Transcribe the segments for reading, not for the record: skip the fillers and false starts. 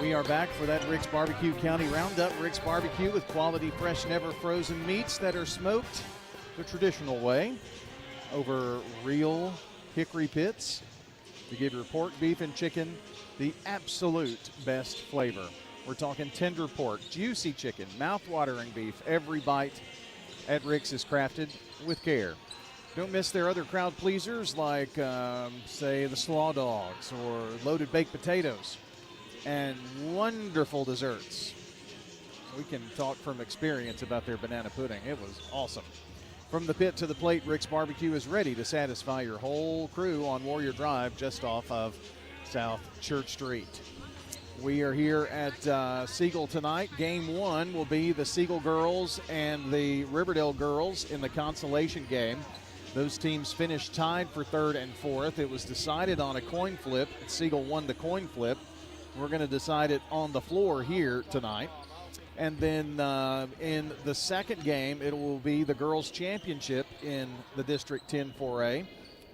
We are back for that Rick's Barbecue County Roundup. Rick's Barbecue with quality, fresh, never frozen meats that are smoked the traditional way over real hickory pits to give your pork, beef, and chicken the absolute best flavor. We're talking tender pork, juicy chicken, mouth-watering beef. Every bite at Rick's is crafted with care. Don't miss their other crowd pleasers like, say, the slaw dogs or loaded baked potatoes and wonderful desserts. We can talk from experience about their banana pudding. It was awesome. From the pit to the plate, Rick's Barbecue is ready to satisfy your whole crew on Warrior Drive just off of South Church Street. We are here at Siegel tonight. Game 1 will be the Siegel girls and the Riverdale girls in the consolation game. Those teams finished tied for 3rd and 4th. It was decided on a coin flip. Siegel won the coin flip. We're going to decide it on the floor here tonight. And then in the second game, it will be the girls' championship in the District 10 4A,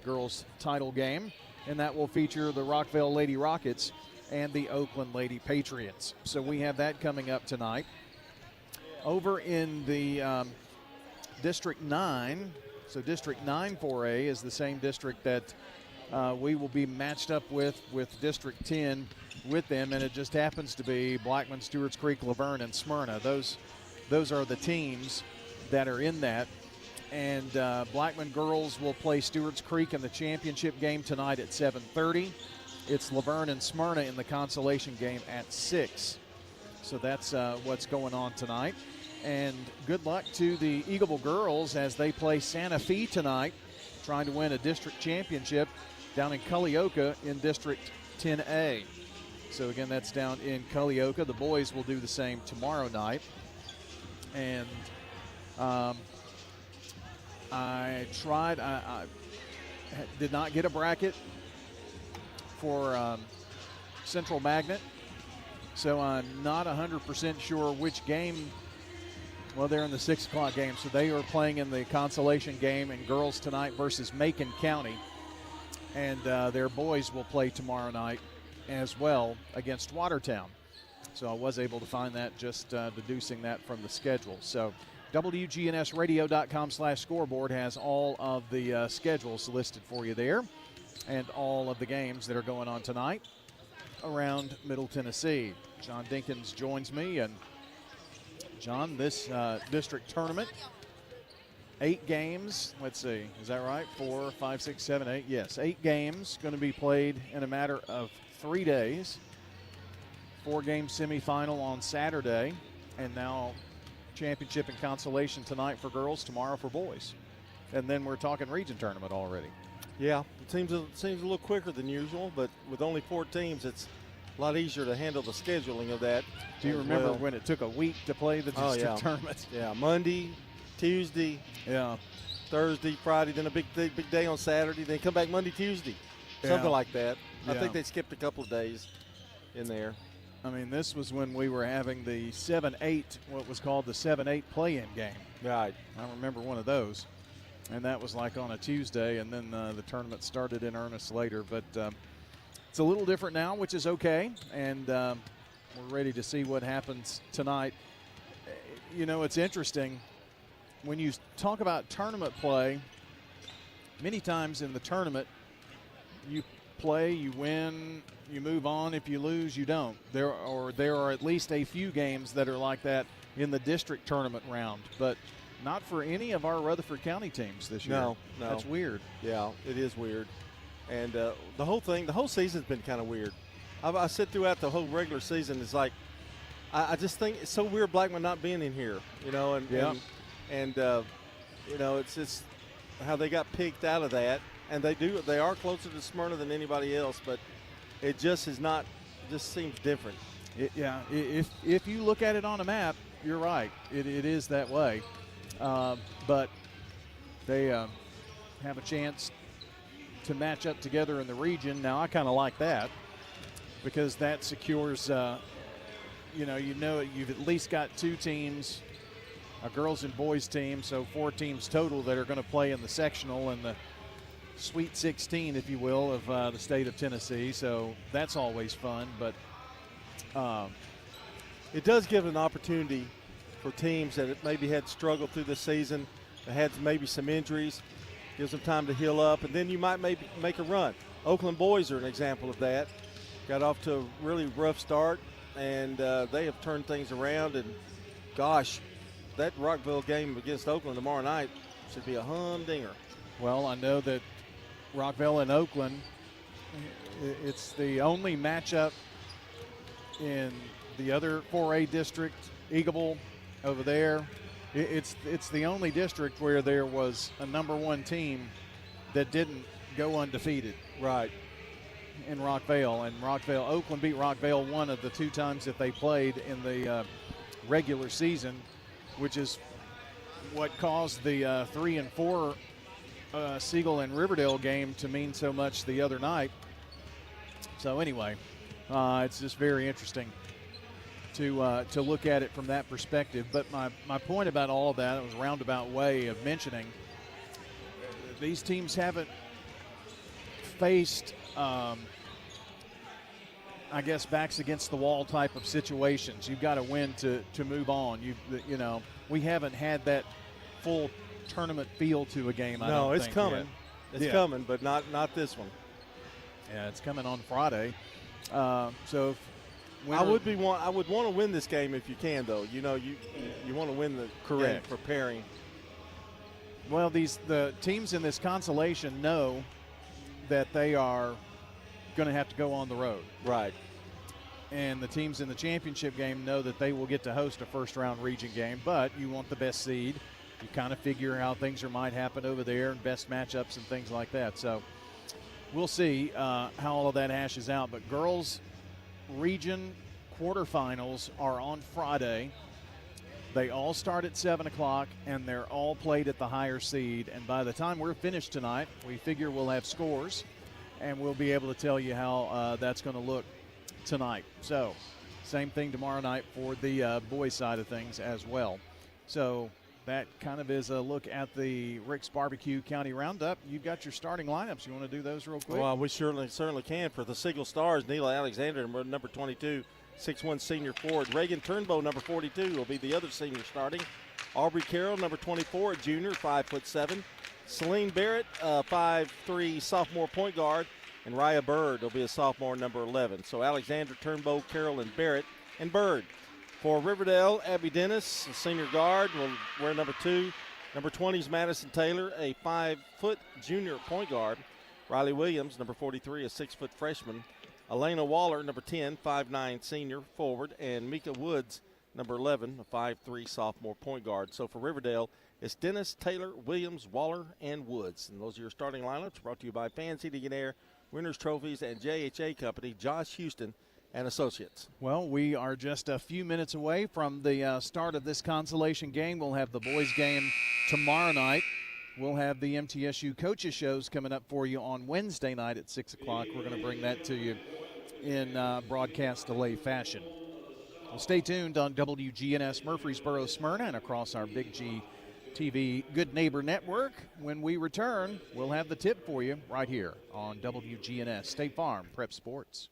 girls' title game. And that will feature the Rockville Lady Rockets and the Oakland Lady Patriots. So we have that coming up tonight. Over in the District 9, so District 9 4A is the same district that we will be matched up with District 10 with them, and it just happens to be Blackman, Stewart's Creek, Laverne, and Smyrna. Those are the teams that are in that. And Blackman girls will play Stewart's Creek in the championship game tonight at 7:30. It's Laverne and Smyrna in the consolation game at 6. So that's what's going on tonight. And good luck to the Eagleville girls as they play Santa Fe tonight, trying to win a district championship down in Culleoka in District 10A. So, again, that's down in Culleoka. The boys will do the same tomorrow night. And I did not get a bracket for Central Magnet, so I'm not 100% sure which game. Well, they're in the 6 o'clock game, so they are playing in the consolation game in girls tonight versus Macon County. And their boys will play tomorrow night as well against Watertown. So I was able to find that, just deducing that from the schedule. So WGNSradio.com/scoreboard has all of the schedules listed for you there and all of the games that are going on tonight around Middle Tennessee. John Dinkins joins me. And John, this district tournament, 8 games. Let's see, is that right? 4, 5, 6, 7, 8. Yes, 8 games going to be played in a matter of 3 days. 4-game semifinal on Saturday, and now championship and consolation tonight for girls, tomorrow for boys. And then we're talking region tournament already. Yeah, it seems a little quicker than usual, but with only 4 teams, it's a lot easier to handle the scheduling of that. Do you remember when it took a week to play the district tournament? Yeah, Monday, Tuesday, Thursday, Friday, then a big day on Saturday, then come back Monday, Tuesday, something like that. I think they skipped a couple of days in there. I mean, this was when we were having the 7-8, what was called the 7-8 play-in game. Right. I remember one of those. And that was like on a Tuesday, and then the tournament started in earnest later. But it's a little different now, which is okay. And we're ready to see what happens tonight. You know, it's interesting. When you talk about tournament play, many times in the tournament, you play, you win, you move on. If you lose, you don't. There are at least a few games that are like that in the district tournament round, but not for any of our Rutherford County teams this year. No. That's weird. Yeah, it is weird. And the whole season's been kind of weird. I said throughout the whole regular season, it's like, I just think it's so weird Blackman not being in here, you know, and you know, it's just how they got picked out of that. And they are closer to Smyrna than anybody else, but it just seems different. If you look at it on a map, you're right. It is that way. But they have a chance to match up together in the region. Now, I kind of like that because that secures, you've at least got 2 teams, a girls and boys team, so 4 teams total that are going to play in the sectional and the Sweet 16, if you will, of the state of Tennessee. So that's always fun. But It does give an opportunity for teams that maybe had struggled through the season, that had maybe some injuries, gives them time to heal up, and then you might maybe make a run. Oakland boys are an example of that. Got off to a really rough start, and they have turned things around. And, gosh, that Rockville game against Oakland tomorrow night should be a humdinger. Well, I know that Rockville and Oakland, it's the only matchup in the other 4A district, Eagleville over there. It's the only district where there was a number one team that didn't go undefeated. Right. In Rockville. And Oakland beat Rockville one of the 2 times that they played in the regular season, which is what caused the 3 and 4 Siegel and Riverdale game to mean so much the other night. So anyway, it's just very interesting to look at it from that perspective. But my point about all of that, it was a roundabout way of mentioning, these teams haven't faced, I guess, backs against the wall type of situations. You've got to win to move on. We haven't had that full tournament feel to a game. No, it's coming. It's coming, but not this one. Yeah, it's coming on Friday. So I would want to win this game if you can, though. You want to win the game preparing. Well, the teams in this consolation know that they are going to have to go on the road. Right. And the teams in the championship game know that they will get to host a first-round region game, but you want the best seed. You kind of figure how things might happen over there and best matchups and things like that. So we'll see how all of that hashes out. But girls region quarterfinals are on Friday. They all start at 7 o'clock, and they're all played at the higher seed. And by the time we're finished tonight, we figure we'll have scores, and we'll be able to tell you how that's going to look tonight. So same thing tomorrow night for the boys side of things as well. So that kind of is a look at the Rick's Barbecue County Roundup. You've got your starting lineups. You want to do those real quick? Well, we certainly can. For the Siegel Stars, Neela Alexander, number 22, 6'1" senior forward. Reagan Turnbow, number 42, will be the other senior starting. Aubrey Carroll, number 24, junior, 5'7". Celine Barrett, 5'3", sophomore point guard. And Raya Bird will be a sophomore, number 11. So Alexander, Turnbow, Carroll, and Barrett, and Bird. For Riverdale, Abby Dennis, a senior guard, will wear number 2. Number 20 is Madison Taylor, a 5-foot junior point guard. Riley Williams, number 43, a 6-foot freshman. Elena Waller, number 10, 5'9" senior forward. And Mika Woods, number 11, a 5'3" sophomore point guard. So for Riverdale, it's Dennis, Taylor, Williams, Waller, and Woods. And those are your starting lineups, brought to you by Fans Heating and Air, Winners Trophies, and JHA Company, Josh Houston and Associates. Well, we are just a few minutes away from the start of this consolation game. We'll have the boys game tomorrow night. We'll have the MTSU coaches shows coming up for you on Wednesday night at 6 o'clock. We're going to bring that to you in broadcast delay fashion. Well, stay tuned on WGNS Murfreesboro, Smyrna, and across our Big G TV Good Neighbor Network. When we return, we'll have the tip for you right here on WGNS State Farm Prep Sports.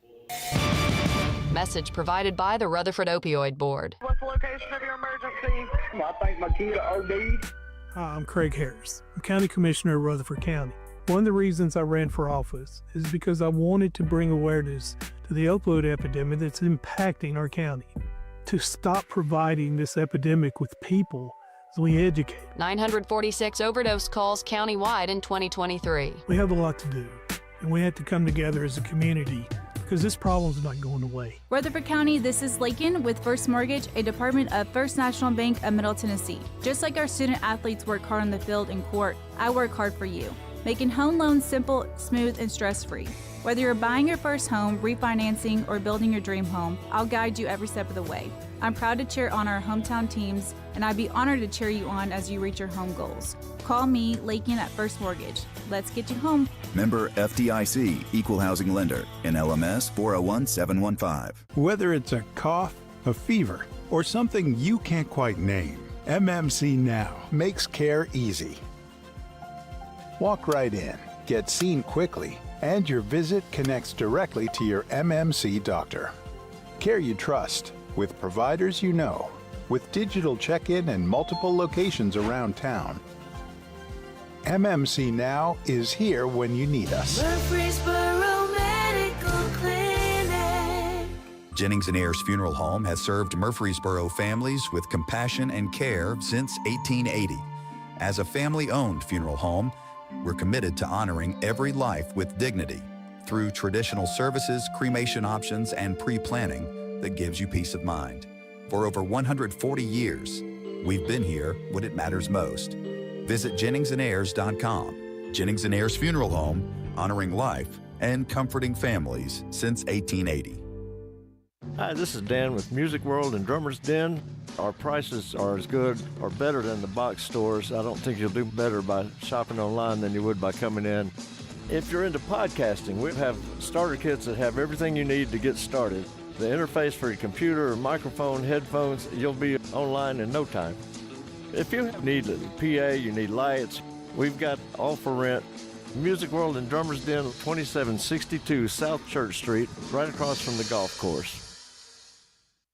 Message provided by the Rutherford Opioid Board. What's the location of your emergency? I think my kid OD'd. Hi, I'm Craig Harris. I'm County Commissioner of Rutherford County. One of the reasons I ran for office is because I wanted to bring awareness to the opioid epidemic that's impacting our county. To stop providing this epidemic with people as we educate. 946 overdose calls countywide in 2023. We have a lot to do, and we have to come together as a community because this problem's not going away. Rutherford County, this is Lakin with First Mortgage, a department of First National Bank of Middle Tennessee. Just like our student athletes work hard on the field and court, I work hard for you, making home loans simple, smooth, and stress-free. Whether you're buying your first home, refinancing, or building your dream home, I'll guide you every step of the way. I'm proud to cheer on our hometown teams, and I'd be honored to cheer you on as you reach your home goals. Call me, Lakin at First Mortgage. Let's get you home. Member FDIC, Equal Housing Lender, NLMS 401715. Whether it's a cough, a fever, or something you can't quite name, MMC Now makes care easy. Walk right in, get seen quickly, and your visit connects directly to your MMC doctor. Care you trust, with providers you know, with digital check-in and multiple locations around town. MMC Now is here when you need us. Murfreesboro Medical Clinic. Jennings & Ayers Funeral Home has served Murfreesboro families with compassion and care since 1880. As a family-owned funeral home, we're committed to honoring every life with dignity through traditional services, cremation options, and pre-planning that gives you peace of mind. For over 140 years, we've been here when it matters most. Visit JenningsandAyers.com. Jennings & Ayers Funeral Home, honoring life and comforting families since 1880. Hi, this is Dan with Music World and Drummer's Den. Our prices are as good or better than the box stores. I don't think you'll do better by shopping online than you would by coming in. If you're into podcasting, we have starter kits that have everything you need to get started. The interface for your computer, microphone, headphones, you'll be online in no time. If you need a PA, you need lights, we've got all for rent. Music World and Drummer's Den, 2762 South Church Street, right across from the golf course.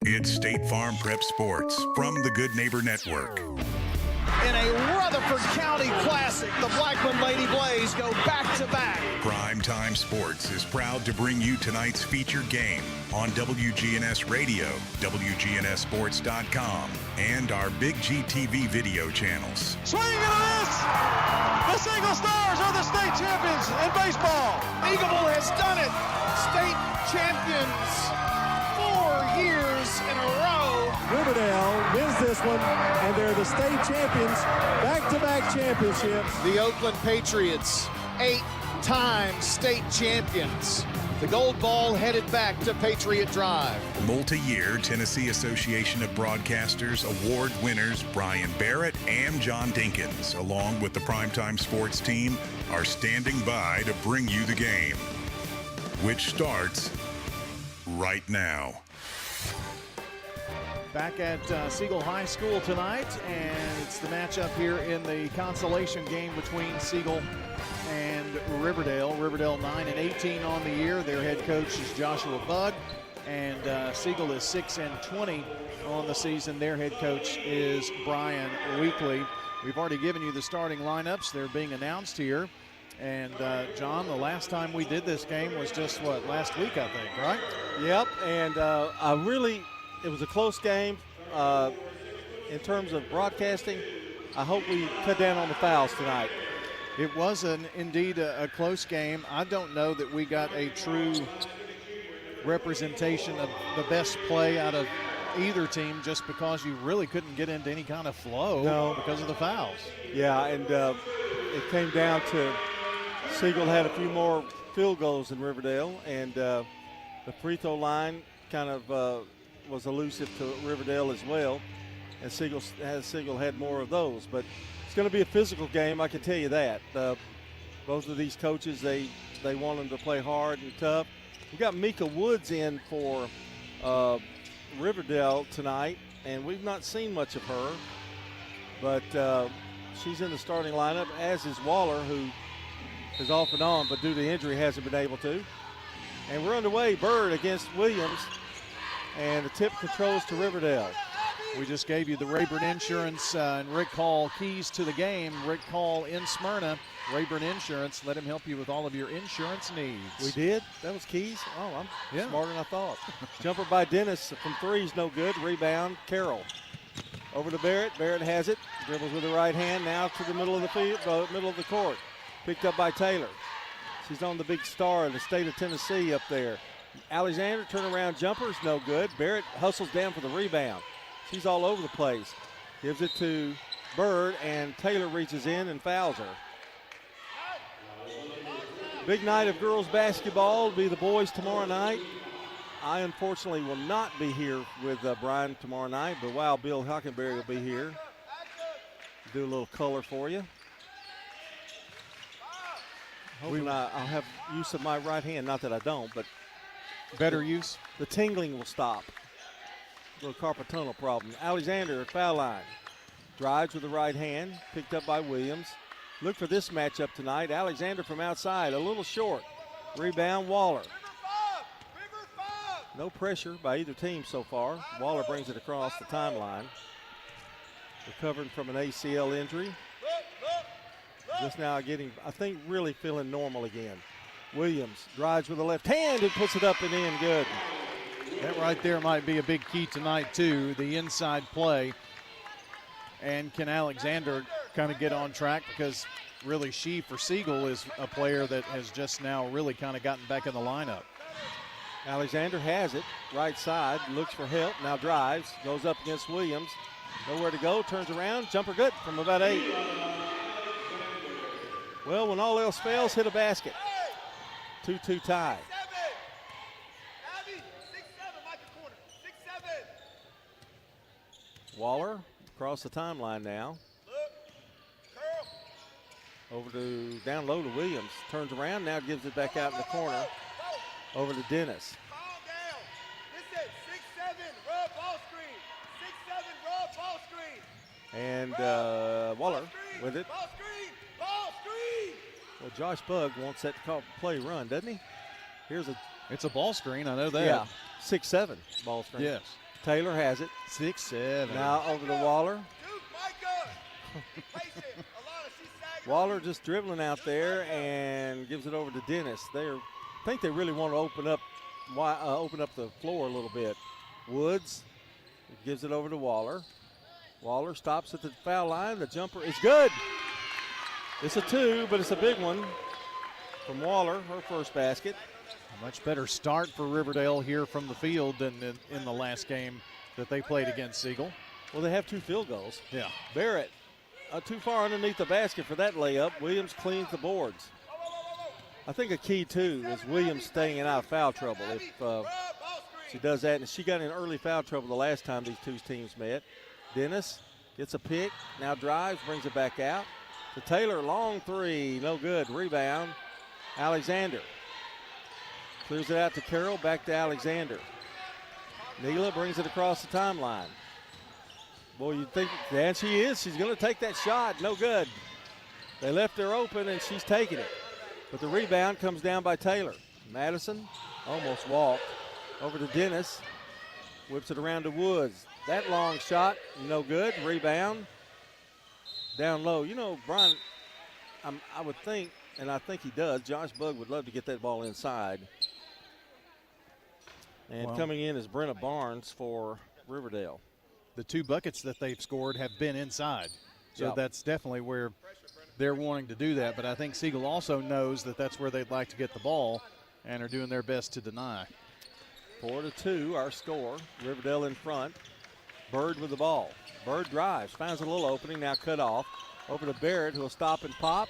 It's State Farm Prep Sports from the Good Neighbor Network. In a Rutherford County Classic, the Blackman Lady Blaze go back-to-back. Primetime Sports is proud to bring you tonight's featured game on WGNS Radio, wgnssports.com, and our Big G TV video channels. Swing and a miss! The Single Stars are the state champions in baseball. Eagleville has done it. State champions 4 years in a row. Riverdale wins this one, and they're the state champions, back-to-back championships. The Oakland Patriots, 8-time state champions. The gold ball headed back to Patriot Drive. Multi-year Tennessee Association of Broadcasters award winners Brian Barrett and John Dinkins, along with the Primetime Sports team, are standing by to bring you the game, which starts right now. Back at Siegel High School tonight, and it's the matchup here in the consolation game between Siegel and Riverdale. Riverdale 9-18 on the year. Their head coach is Joshua Bugg, and Siegel is 6-20 on the season. Their head coach is Brian Weekly. We've already given you the starting lineups. They're being announced here. And John, the last time we did this game was just, last week, I think, right? Yep, and it was a close game. In terms of broadcasting, I hope we cut down on the fouls tonight. It was indeed a close game. I don't know that we got a true representation of the best play out of either team, just because you really couldn't get into any kind of flow because of the fouls. Yeah, and it came down to Siegel had a few more field goals than Riverdale, and the free throw line kind of was elusive to Riverdale as well, and Siegel had more of those. But it's going to be a physical game, I can tell you that. Both of these coaches, they want them to play hard and tough. We've got Mika Woods in for Riverdale tonight, and we've not seen much of her, but she's in the starting lineup, as is Waller, who is off and on, but due to injury hasn't been able to. And we're underway. Bird against Williams, and the tip controls to Riverdale. We just gave you the Rayburn Insurance and Rick Hall keys to the game. Rick Hall in Smyrna. Rayburn Insurance, let him help you with all of your insurance needs. We did? That was keys? Oh, I'm smarter than I thought. Jumper by Dennis from three is no good. Rebound, Carroll. Over to Barrett. Barrett has it. Dribbles with the right hand. Now to the middle of the field, middle of the court. Picked up by Taylor. She's on the big star of the state of Tennessee up there. Alexander, turnaround jumper is no good. Barrett hustles down for the rebound. She's all over the place. Gives it to Bird, and Taylor reaches in and fouls her. Big night of girls basketball will be the boys tomorrow night. I unfortunately will not be here with Brian tomorrow night, but Wild Bill Hockenberry will be here. Do a little color for you. Hoping I'll have use of my right hand, not that I don't, but better use. The tingling will stop. Little carpal tunnel problem. Alexander at foul line. Drives with the right hand, picked up by Williams. Look for this matchup tonight. Alexander from outside, a little short. Rebound, Waller. No pressure by either team so far. Waller brings it across the timeline. Recovering from an ACL injury. Just now getting, I think, really feeling normal again. Williams drives with the left hand and puts it up and in. Good. That right there might be a big key tonight, too, the inside play. And can Alexander kind of get on track, because really she, for Siegel, is a player that has just now really kind of gotten back in the lineup. Alexander has it, right side, looks for help, now drives, goes up against Williams. Nowhere to go, turns around, jumper good from about 8. Well, when all else fails, hit a basket. 2-2 tie. Waller across the timeline now. Over to down low to Williams. Turns around, now gives it back out in the corner. Over to Dennis. And Waller with it. Well, Josh Bugg wants that play run, doesn't he? It's a ball screen, I know that. Yeah, 6-7 ball screen. Yes. Taylor has it. 6-7. Now over to Waller. Waller just dribbling out there and gives it over to Dennis. I think they really want to open up the floor a little bit. Woods gives it over to Waller. Waller stops at the foul line. The jumper is good. It's a 2, but it's a big one from Waller, her first basket. A much better start for Riverdale here from the field than in the last game that they played against Siegel. Well, they have 2 field goals. Yeah. Barrett too far underneath the basket for that layup. Williams cleans the boards. I think a key, too, is Williams staying out of foul trouble. If she does that, and she got in early foul trouble the last time these two teams met. Dennis gets a pick, now drives, brings it back out. To Taylor, long 3, no good. Rebound, Alexander. Clears it out to Carroll, back to Alexander. Neela brings it across the timeline. Boy, you'd think, and she is. She's going to take that shot. No good. They left her open, and she's taking it. But the rebound comes down by Taylor. Madison almost walked. Over to Dennis. Whips it around to Woods. That long shot, no good. Rebound. Down low. You know, Brian, I would think, and I think he does, Josh Bugg would love to get that ball inside. And coming in is Brenna Barnes for Riverdale. The 2 buckets that they've scored have been inside. So that's definitely where they're wanting to do that. But I think Siegel also knows that that's where they'd like to get the ball and are doing their best to deny. 4-2, our score. Riverdale in front. Bird with the ball. Bird drives, finds a little opening, now cut off. Over to Barrett, who'll stop and pop.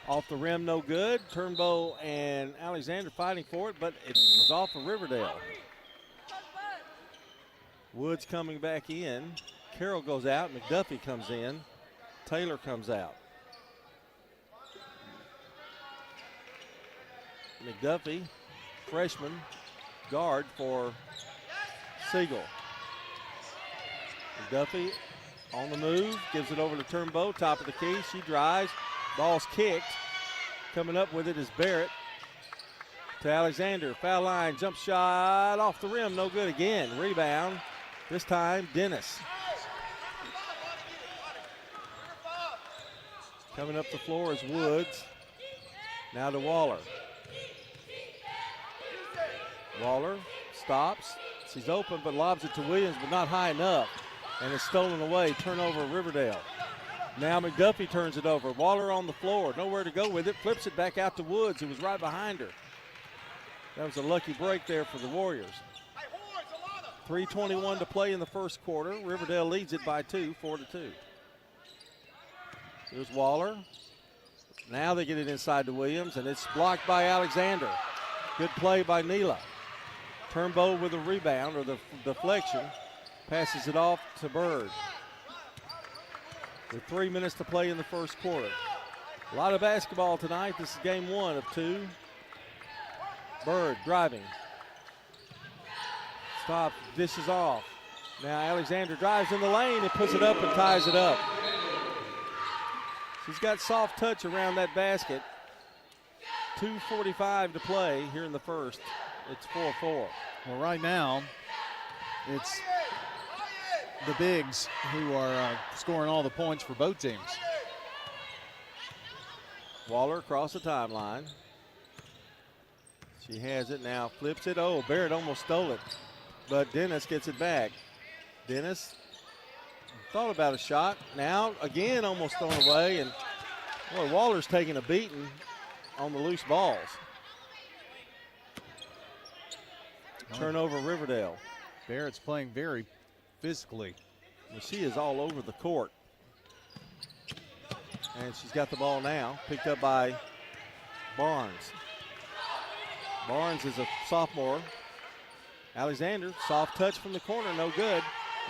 Off the rim, no good. Turnbow and Alexander fighting for it, but it was off of Riverdale. Woods coming back in. Carroll goes out. McDuffie comes in. Taylor comes out. McDuffie, freshman, guard for Siegel. McDuffie on the move, gives it over to Turnbow, top of the key. She drives. Ball's kicked. Coming up with it is Barrett. To Alexander. Foul line, jump shot off the rim, no good again. Rebound. This time, Dennis. Coming up the floor is Woods. Now to Waller. Waller stops. She's open, but lobs it to Williams, but not high enough. And it's stolen away. Turnover, Riverdale. Now McDuffie turns it over. Waller on the floor. Nowhere to go with it. Flips it back out to Woods, who was right behind her. That was a lucky break there for the Warriors. 3:21 to play in the first quarter. Riverdale leads it by 2, 4-2. There's Waller. Now they get it inside to Williams, and it's blocked by Alexander. Good play by Neela. Turnbow with a rebound, or the deflection. Passes it off to Bird. With 3 minutes to play in the first quarter. A lot of basketball tonight. This is game 1 of 2. Bird driving. Stop, dishes off. Now Alexander drives in the lane and puts it up and ties it up. She's got soft touch around that basket. 2:45 to play here in the first. It's 4-4. Well, right now, it's the bigs who are scoring all the points for both teams. Waller across the timeline. She has it now, flips it. Oh, Barrett almost stole it, but Dennis gets it back. Dennis thought about a shot. Now, again, almost thrown away, and boy, Waller's taking a beating on the loose balls. Turnover, Riverdale. Barrett's playing very physically. Well, she is all over the court. And she's got the ball now, picked up by Barnes. Barnes is a sophomore. Alexander, soft touch from the corner, no good.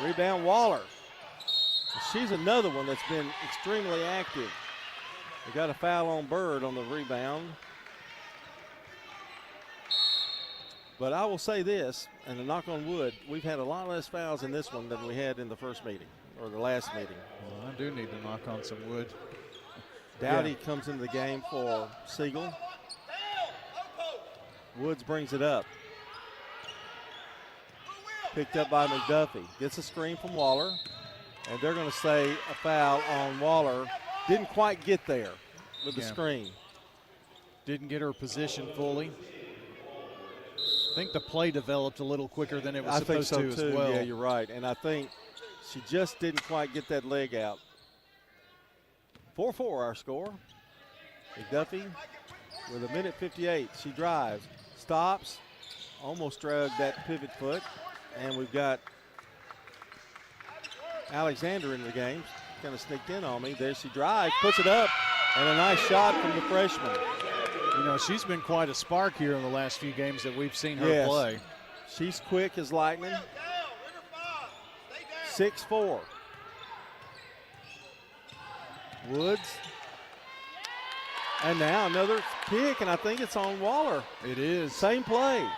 Rebound, Waller. She's another one that's been extremely active. We got a foul on Bird on the rebound. But I will say this, and a knock on wood, we've had a lot less fouls in this one than we had in the first meeting, or the last meeting. Well, I do need to knock on some wood. Dowdy comes into the game for Siegel. Woods brings it up. Picked up by McDuffie. Gets a screen from Waller. And they're going to say a foul on Waller. Didn't quite get there with the screen. Didn't get her position fully. I think the play developed a little quicker than it was supposed to as well. Yeah, you're right. And I think she just didn't quite get that leg out. 4-4 our score. McDuffie with 1:58. She drives, stops, almost dragged that pivot foot. And we've got Alexander in the game. Kind of sneaked in on me. There she drives, puts it up, and a nice shot from the freshman. You know, she's been quite a spark here in the last few games that we've seen her play. She's quick as lightning. 6'4". Woods. And now another pick, and I think it's on Waller. It is. Same play.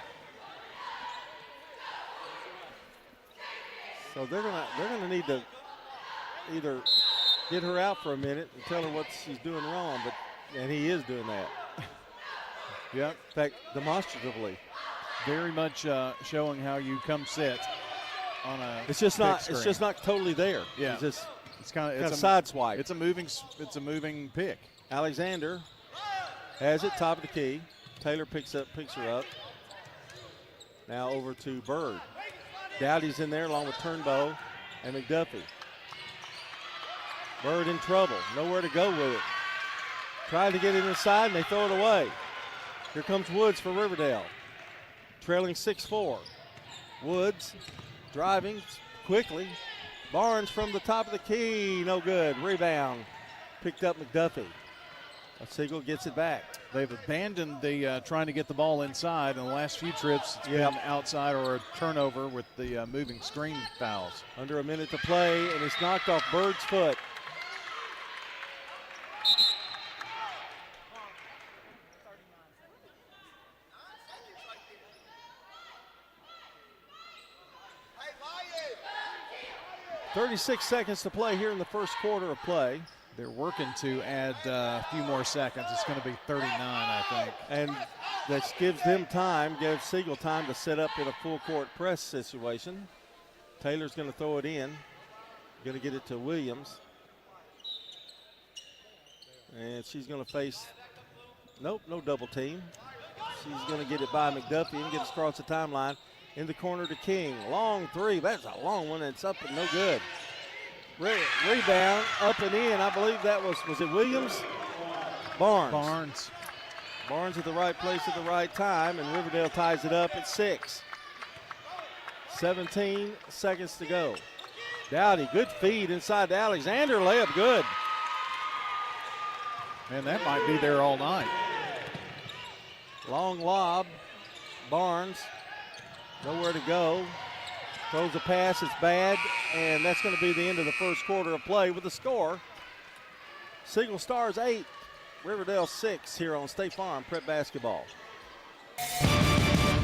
So they're gonna need to either get her out for a minute and tell her what she's doing wrong, and he is doing that. Yeah. In fact, demonstratively. Very much showing how you come sit on a. It's just not. screen. It's just not totally there. Yeah. It's kind of side swipe. It's a moving pick. Alexander has it top of the key. Taylor picks her up. Now over to Bird. Dowdy's in there along with Turnbow and McDuffie. Bird in trouble. Nowhere to go with it. Tried to get it inside and they throw it away. Here comes Woods for Riverdale. Trailing 6-4. Woods driving quickly. Barnes from the top of the key. No good. Rebound. Picked up McDuffie. Siegel gets it back. They've abandoned the trying to get the ball inside. In the last few trips, it's been outside or a turnover with the moving screen fouls. Under a minute to play, and it's knocked off Bird's foot. .36 seconds to play here in the first quarter of play. They're working to add a few more seconds. It's going to be 39, I think. And that gives them time, gives Siegel time to set up in a full court press situation. Taylor's going to throw it in. Going to get it to Williams. And she's going to face, nope, no double team. She's going to get it by McDuffie and gets across the timeline. In the corner to King. Long three. That's a long one. It's up and no good. Rebound up and in. I believe that was it Williams? Barnes. Barnes at the right place at the right time, and Riverdale ties it up at 6. 17 seconds to go. Dowdy, good feed inside to Alexander. Layup good. Man, that might be there all night. Long lob. Barnes. Nowhere to go. Throws a pass, it's bad, and that's going to be the end of the first quarter of play with the score. Siegel Stars 8, Riverdale 6 here on State Farm Prep Basketball.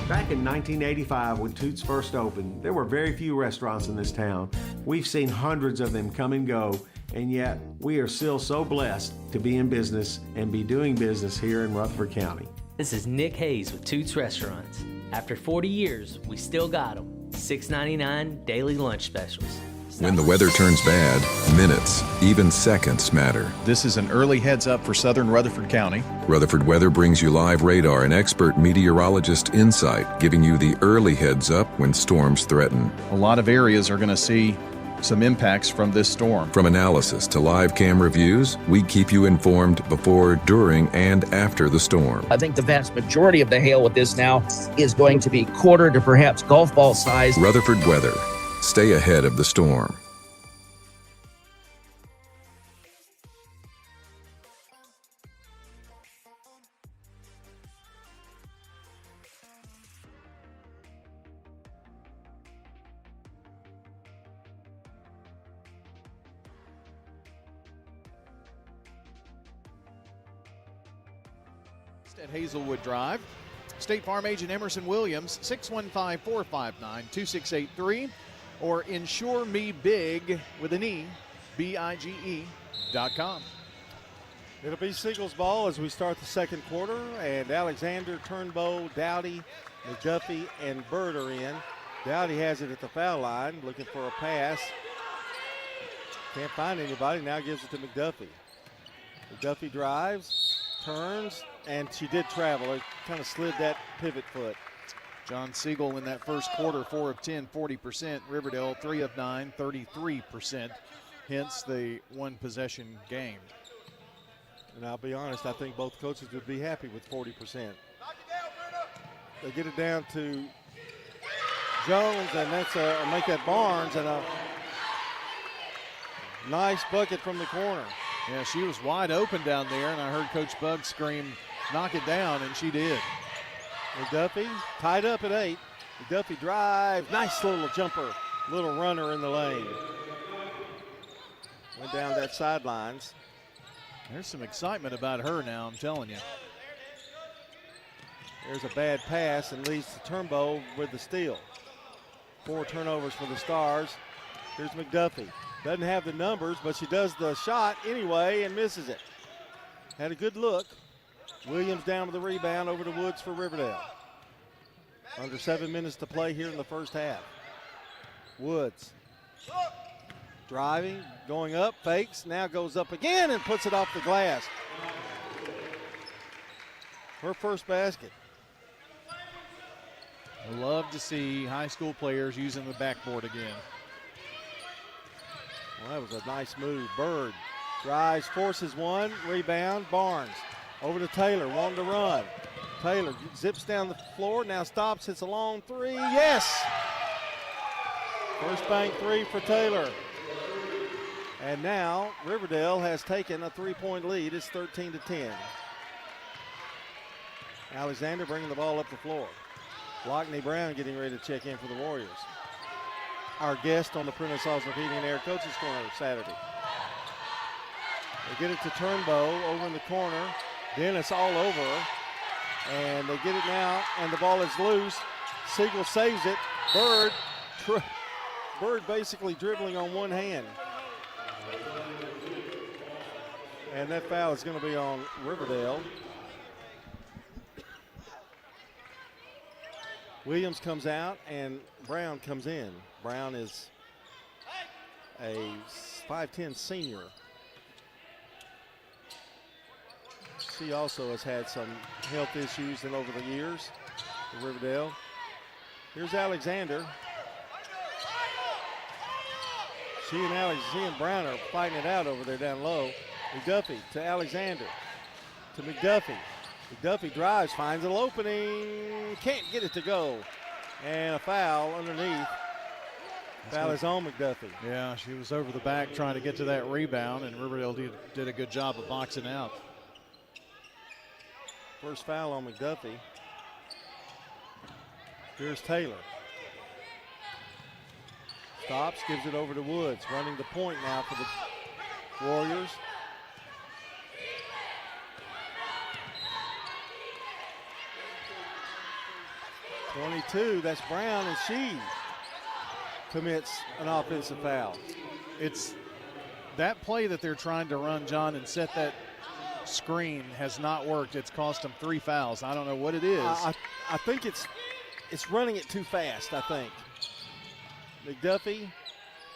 Back in 1985, when Toots first opened, there were very few restaurants in this town. We've seen hundreds of them come and go, and yet we are still so blessed to be in business and be doing business here in Rutherford County. This is Nick Hayes with Toots Restaurants. After 40 years, we still got them. $6.99 daily lunch specials. When the weather turns bad, minutes, even seconds matter. This is an early heads up for southern Rutherford County. Rutherford Weather brings you live radar and expert meteorologist insight, giving you the early heads up when storms threaten. A lot of areas are going to see some impacts from this storm. From analysis to live camera views, we keep you informed before, during, and after the storm. I think the vast majority of the hail with this now is going to be quarter to perhaps golf ball size. Rutherford Weather. Stay ahead of the storm. At Hazelwood Drive. State Farm agent Emerson Williams, 615-459-2683, or insure me big with an E, BIGE.com. It'll be Siegel's ball as we start the second quarter, and Alexander, Turnbow, Dowdy, McDuffie, and Bird are in. Dowdy has it at the foul line, looking for a pass. Can't find anybody, now gives it to McDuffie. McDuffie drives, turns, and she did travel. It kind of slid that pivot foot. John Siegel in that first quarter, 4 of 10, 40%. Riverdale, 3 of 9, 33%. Hence the one possession game. And I'll be honest, I think both coaches would be happy with 40%. They get it down to Jones, and that's make that Barnes, and a nice bucket from the corner. Yeah, she was wide open down there, and I heard Coach Bugg scream, knock it down, and she did. McDuffie tied up at 8. McDuffie drive, nice little jumper, little runner in the lane. Went down that sidelines. There's some excitement about her now, I'm telling you. There's a bad pass and leads to Turnbow with the steal. 4 turnovers for the Stars. Here's McDuffie. Doesn't have the numbers, but she does the shot anyway and misses it. Had a good look. Williams down with the rebound over to Woods for Riverdale. Under 7 minutes to play here in the first half. Woods driving, going up, fakes, now goes up again and puts it off the glass. Her first basket. I love to see high school players using the backboard again. Well, that was a nice move. Bird drives, forces one, rebound, Barnes. Over to Taylor, wanting to run. Taylor zips down the floor, now stops, hits a long three, yes! First bank three for Taylor. And now Riverdale has taken a 3-point lead. It's 13-10. Alexander bringing the ball up the floor. Lockney Brown getting ready to check in for the Warriors. Our guest on the Prentice Oswald Heating and Air Coaches Corner Saturday. They get it to Turnbow over in the corner. Dennis all over her. And they get it now, and the ball is loose. Siegel saves it. Bird basically dribbling on one hand. And that foul is going to be on Riverdale. Williams comes out and Brown comes in. Brown is a 5'10" senior. She also has had some health issues over the years at Riverdale. Here's Alexander. She and Brown are fighting it out over there down low. McDuffie to Alexander. To McDuffie. McDuffie drives, finds an opening. Can't get it to go. And a foul underneath. Foul is on McDuffie. Yeah, she was over the back trying to get to that rebound, and Riverdale did a good job of boxing out. First foul on McDuffie. Here's Taylor. Stops, gives it over to Woods. Running the point now for the Warriors. .22, that's Brown, and she commits an offensive foul. It's that play that they're trying to run, John, and set that screen has not worked. It's cost them 3 fouls. I don't know what it is. I think it's it's running it too fast, I think. McDuffie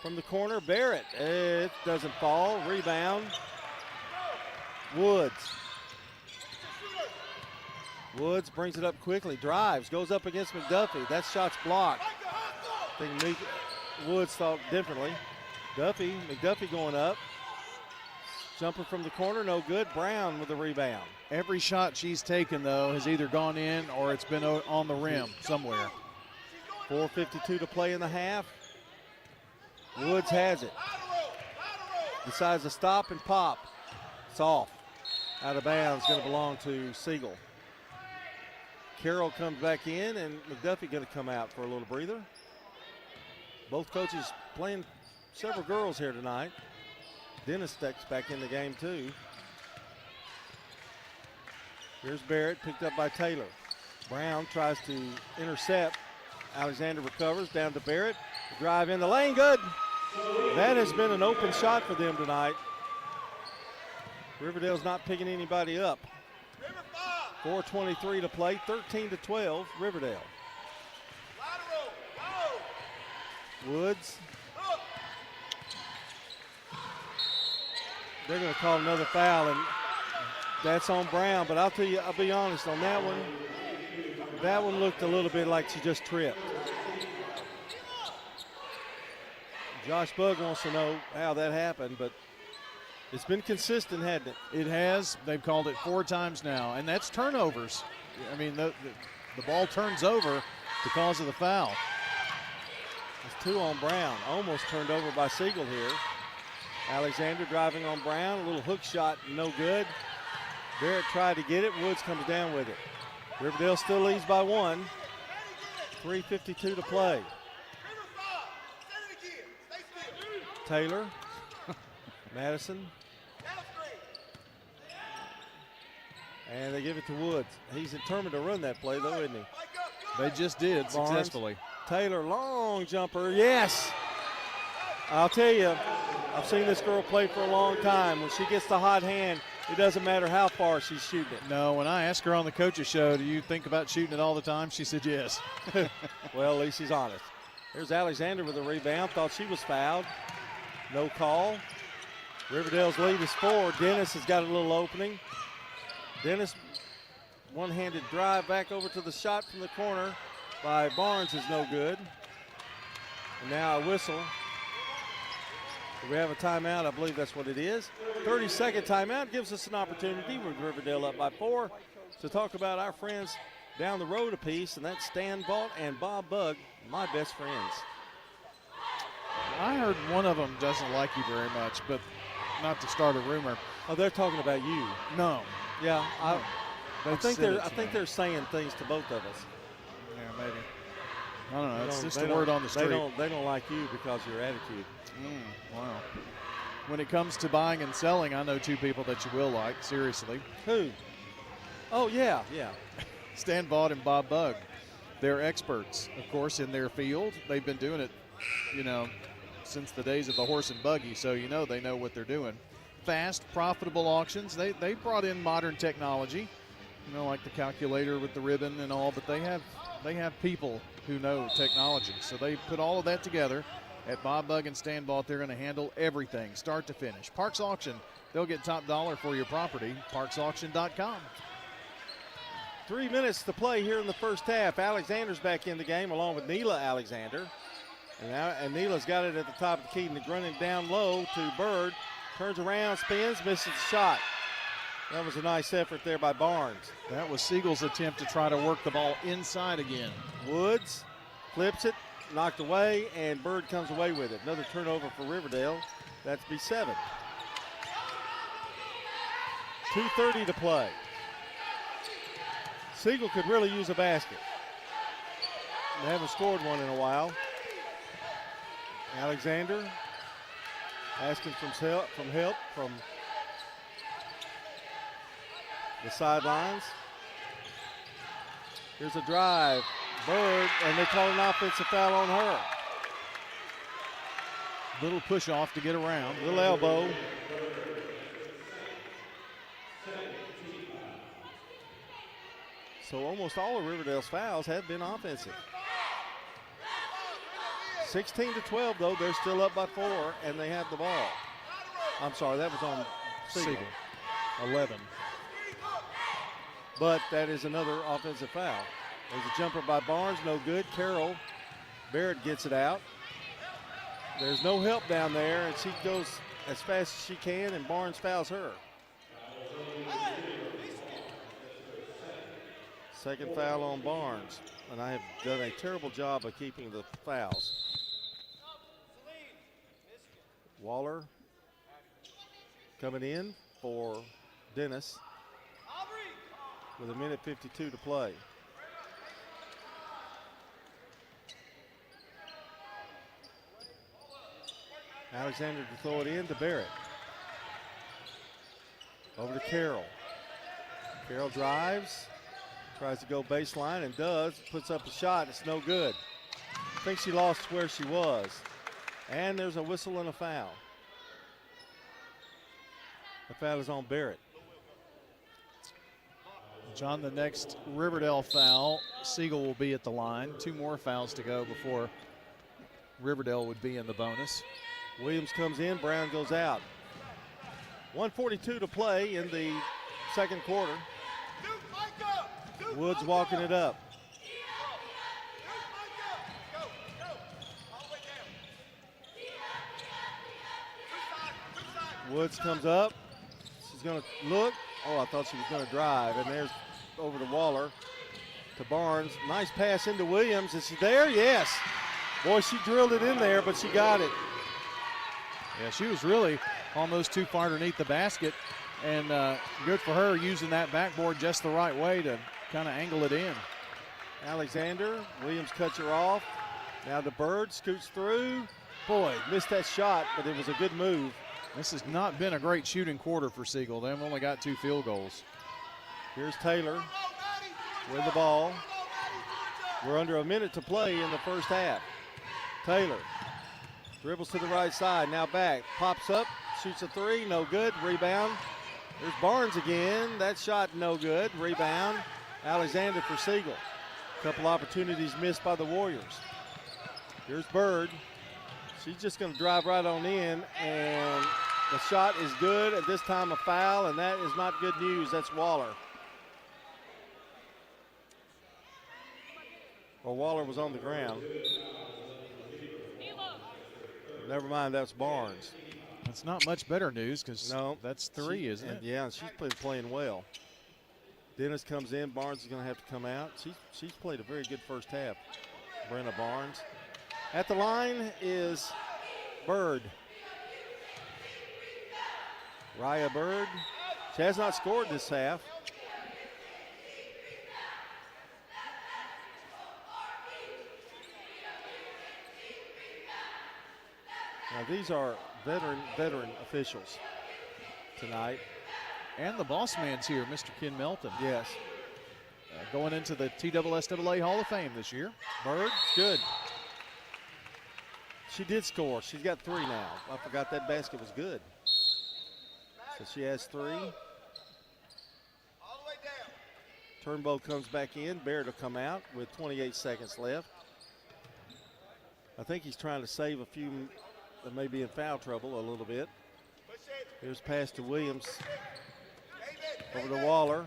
from the corner. Barrett, it doesn't fall. Rebound. Woods. Woods brings it up quickly. Drives. Goes up against McDuffie. That shot's blocked. I think Woods thought differently. McDuffie going up. Jumper from the corner, no good. Brown with the rebound. Every shot she's taken, though, has either gone in or it's been on the rim somewhere. 4:52 to play in the half. Woods has it. Decides to stop and pop. It's off. Out of bounds, going to belong to Siegel. Carroll comes back in, and McDuffie going to come out for a little breather. Both coaches playing several girls here tonight. Dennis steps back in the game too. Here's Barrett, picked up by Taylor. Brown tries to intercept. Alexander recovers, down to Barrett. Drive in the lane, good. That has been an open shot for them tonight. Riverdale's not picking anybody up. 4:23 to play, 13-12, Riverdale. Woods. They're going to call another foul, and that's on Brown. But I'll tell you, I'll be honest on that one. That one looked a little bit like she just tripped. Josh Bugg wants to know how that happened, but it's been consistent, hasn't it? It has. They've called it 4 times now, and that's turnovers. I mean, the ball turns over because of the foul. It's 2 on Brown. Almost turned over by Siegel here. Alexander driving on Brown. A little hook shot, no good. Barrett tried to get it. Woods comes down with it. Riverdale still leads by 1. 3:52 to play. Taylor. Madison. And they give it to Woods. He's determined to run that play, though, isn't he? They just did successfully. Taylor, long jumper. Yes. I'll tell you, I've seen this girl play for a long time. When she gets the hot hand, it doesn't matter how far she's shooting it. No, when I asked her on the coach's show, do you think about shooting it all the time? She said yes. Well, at least she's honest. There's Alexander with a rebound. Thought she was fouled. No call. Riverdale's lead is 4. Dennis has got a little opening. Dennis, one-handed drive back over to the shot from the corner by Barnes is no good. And now a whistle. Do we have a timeout? I believe that's what it is. 30-second timeout gives us an opportunity with Riverdale up by 4 to talk about our friends down the road a piece, and that's Stan Vaught and Bob Bugg, my best friends. I heard one of them doesn't like you very much, but not to start a rumor. Oh, they're talking about you. No. Yeah, I think they're saying things to both of us. Yeah, maybe. I don't know. It's just a word on the street. They don't like you because of your attitude. Wow. When it comes to buying and selling, I know 2 people that you will like. Seriously. Who? Oh, yeah. Stan Vaught and Bob Bugg. They're experts, of course, in their field. They've been doing it, since the days of the horse and buggy, so they know what they're doing. Fast, profitable auctions. They brought in modern technology, like the calculator with the ribbon and all, but they have people who know technology. So they put all of that together at Bob Bugg and Stan Vaught. They're going to handle everything, start to finish. Parks Auction, they'll get top dollar for your property. ParksAuction.com. 3 minutes to play here in the first half. Alexander's back in the game along with Neela Alexander. And Neela's got it at the top of the key and running down low to Bird. Turns around, spins, misses the shot. That was a nice effort there by Barnes. That was Siegel's attempt to try to work the ball inside again. Woods flips it, knocked away, and Bird comes away with it. Another turnover for Riverdale. That's be 7. 2:30 to play. Siegel could really use a basket. They haven't scored one in a while. Alexander asking from help from the sidelines. Here's a drive. Bird, and they call an offensive foul on her. Little push off to get around. Little elbow. So almost all of Riverdale's fouls have been offensive. 16-12, though. They're still up by 4, and they have the ball. I'm sorry, that was on Siegel. 11. But that is another offensive foul. There's a jumper by Barnes, no good. Carroll Barrett gets it out. There's no help down there, and she goes as fast as she can, and Barnes fouls her. Second foul on Barnes, and I have done a terrible job of keeping the fouls. Waller coming in for Dennis with 1:52 to play. Alexander to throw it in to Barrett. Over to Carroll. Carroll drives, tries to go baseline and does, puts up a shot, it's no good. I think she lost where she was. And there's a whistle and a foul. The foul is on Barrett. John, the next Riverdale foul, Siegel will be at the line. 2 more fouls to go before Riverdale would be in the bonus. Williams comes in, Brown goes out. 1:42 to play in the second quarter. Woods walking it up. Woods comes up. She's going to look. Oh, I thought she was going to drive. And there's over to Waller, to Barnes. Nice pass into Williams. Is she there? Yes. Boy, she drilled it in there, but she got it. Yeah, she was really almost too far underneath the basket. And good for her using that backboard just the right way to kind of angle it in. Alexander, Williams cuts her off. Now the Bird scoots through. Boy, missed that shot, but it was a good move. This has not been a great shooting quarter for Siegel. They've only got 2 field goals. Here's Taylor with the ball. We're under a minute to play in the first half. Taylor dribbles to the right side, now back, pops up, shoots a 3, no good, rebound. There's Barnes again, that shot no good, rebound. Alexander for Siegel. Couple opportunities missed by the Warriors. Here's Bird. She's just going to drive right on in, and the shot is good. At this time, a foul, and that is not good news. That's Waller. Well, Waller was on the ground. Never mind, that's Barnes. That's not much better news because that's 3, isn't it? Yeah, she's been playing well. Dennis comes in. Barnes is going to have to come out. She's played a very good first half, Brenna Barnes. At the line is Bird. Raya Bird. She has not scored this half. Now these are veteran officials tonight. And the boss man's here, Mr. Ken Melton. Yes. Going into the TSSAA Hall of Fame this year. Bird, good. She did score. She's got 3 now. I forgot that basket was good. So she has 3. Turnbow comes back in. Barrett will come out with 28 seconds left. I think he's trying to save a few that may be in foul trouble a little bit. Here's pass to Williams. Over to Waller.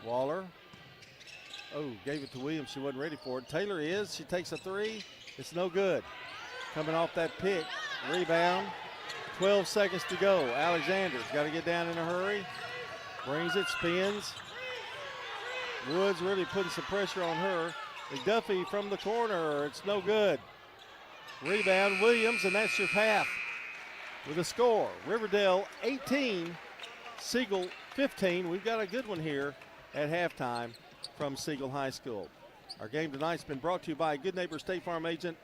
Waller. Oh, gave it to Williams. She wasn't ready for it. Taylor is. She takes a 3. It's no good. Coming off that pick. Rebound. 12 seconds to go. Alexander's got to get down in a hurry. Brings it, spins. Woods really putting some pressure on her. McDuffie from the corner. It's no good. Rebound, Williams, and that's your half. With a score, Riverdale 18, Siegel 15. We've got a good one here at halftime from Siegel High School. Our game tonight's been brought to you by Good Neighbor State Farm agent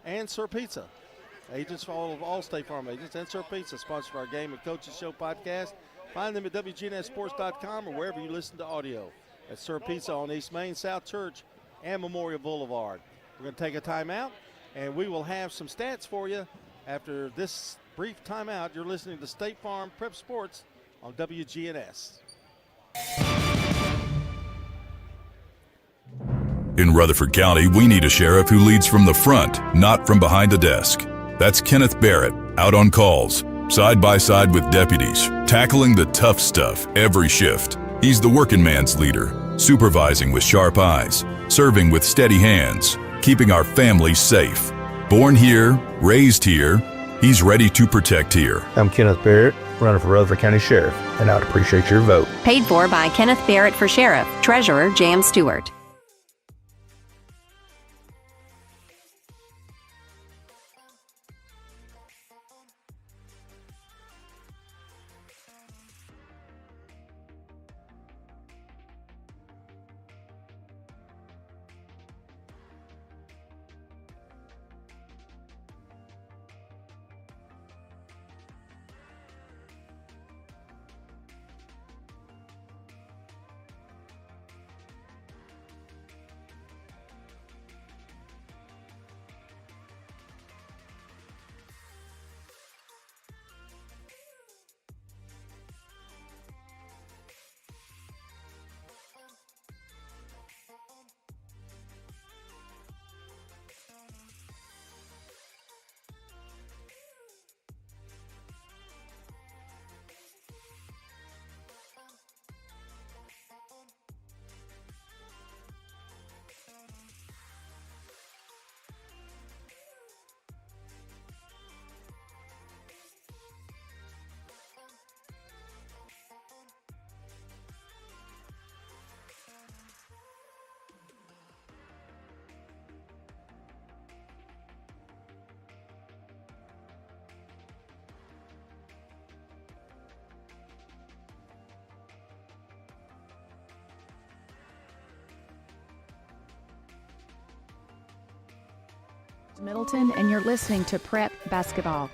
and Sir Pizza. Agents for all State Farm agents and Sir Pizza sponsor our Game and Coaches Show podcast. Find them at wgnssports.com or wherever you listen to audio. At Sir Pizza on East Main, South Church, and Memorial Boulevard. We're going to take a timeout, and we will have some stats for you after this brief timeout. You're listening to State Farm Prep Sports on WGNS. In Rutherford County, we need a sheriff who leads from the front, not from behind the desk. That's Kenneth Barrett, out on calls, side by side with deputies, tackling the tough stuff every shift. He's the working man's leader, supervising with sharp eyes, serving with steady hands, keeping our families safe. Born here, raised here, he's ready to protect here. I'm Kenneth Barrett, running for Rutherford County Sheriff, and I'd appreciate your vote. Paid for by Kenneth Barrett for Sheriff, Treasurer Jan Stewart. Middleton, and you're listening to Prep Basketball.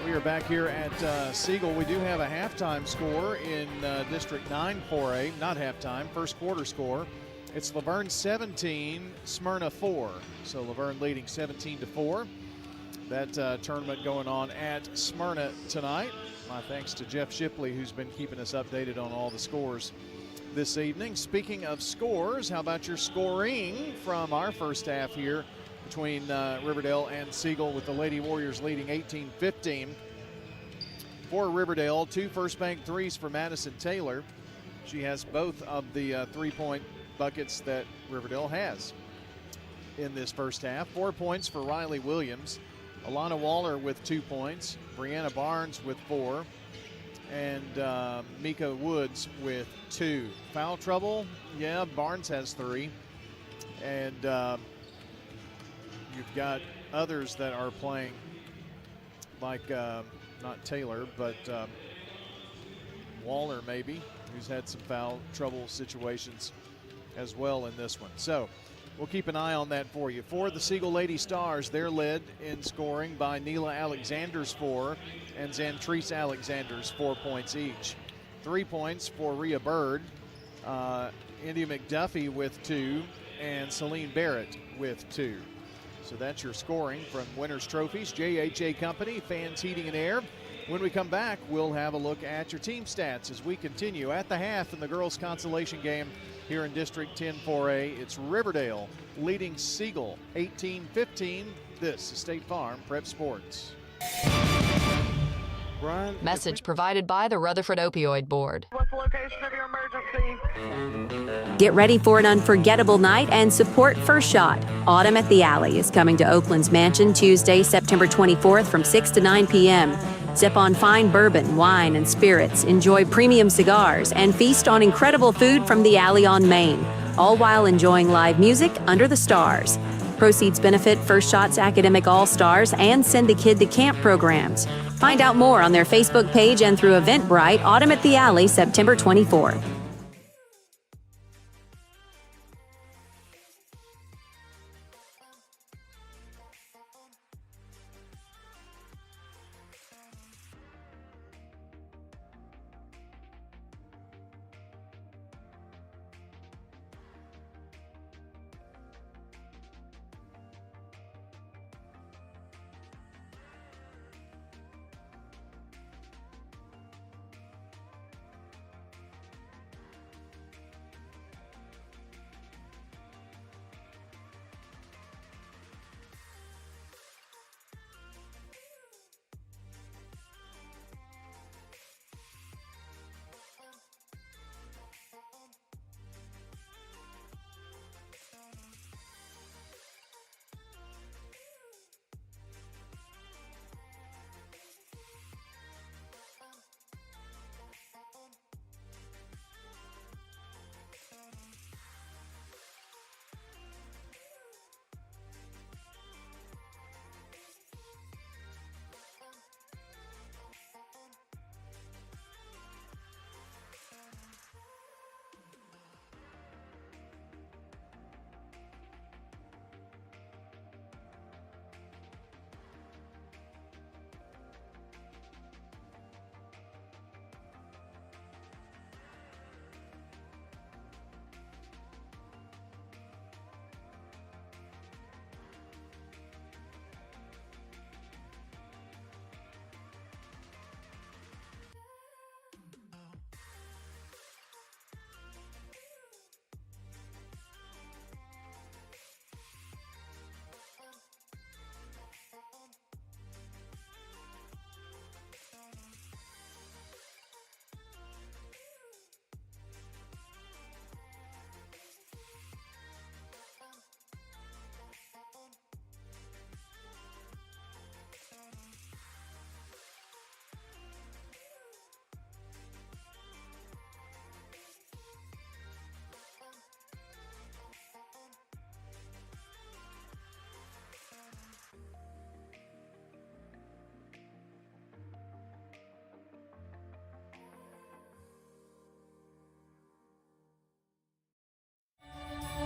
We are back here at Siegel. We do have a halftime score in District 9 4A. Not halftime, first quarter score. It's Laverne 17, Smyrna 4. So Laverne leading 17-4. That tournament going on at Smyrna tonight. My thanks to Jeff Shipley, who's been keeping us updated on all the scores this evening. Speaking of scores, how about your scoring from our first half here between Riverdale and Siegel, with the Lady Warriors leading 18-15. For Riverdale, 2 First Bank threes for Madison Taylor. She has both of the 3-point buckets that Riverdale has in this first half. 4 points for Riley Williams. Alana Waller with 2 points. Brianna Barnes with 4. And Mika Woods with 2. Foul trouble, yeah, Barnes has 3. And you've got others that are playing, like not Taylor, but Waller maybe, who's had some foul trouble situations as well in this one. So we'll keep an eye on that for you. For the Siegel Lady Stars, they're led in scoring by Neela Alexander's 4 and Zantrice Alexander's 4 points each. 3 points for Rhea Bird, India McDuffie with 2, and Celine Barrett with 2. So that's your scoring from Winners Trophies, JHA Company, Fans Heating and Air. When we come back, we'll have a look at your team stats as we continue at the half in the girls' consolation game here in District 10 4A. It's Riverdale leading Siegel 18-15. This is State Farm Prep Sports. Brian, Message provided by the Rutherford Opioid Board. What's the location of your emergency? Get ready for an unforgettable night and support First Shot. Autumn at the Alley is coming to Oakland's Mansion Tuesday, September 24th from 6 to 9 p.m. Sip on fine bourbon, wine, and spirits, enjoy premium cigars, and feast on incredible food from the Alley on Main, all while enjoying live music under the stars. Proceeds benefit First Shot's Academic All-Stars and Send the Kid to Camp programs. Find out more on their Facebook page and through Eventbrite, Autumn at the Alley, September 24th.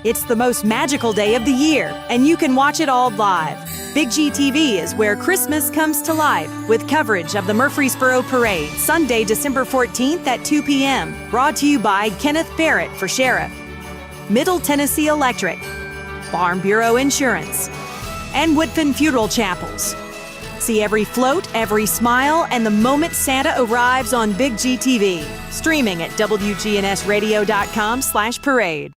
It's the most magical day of the year, and you can watch it all live. Big G TV is where Christmas comes to life with coverage of the Murfreesboro Parade, Sunday, December 14th at 2 p.m. Brought to you by Kenneth Barrett for Sheriff, Middle Tennessee Electric, Farm Bureau Insurance, and Woodfin Funeral Chapels. See every float, every smile, and the moment Santa arrives on Big G TV. Streaming at wgnsradio.com/parade.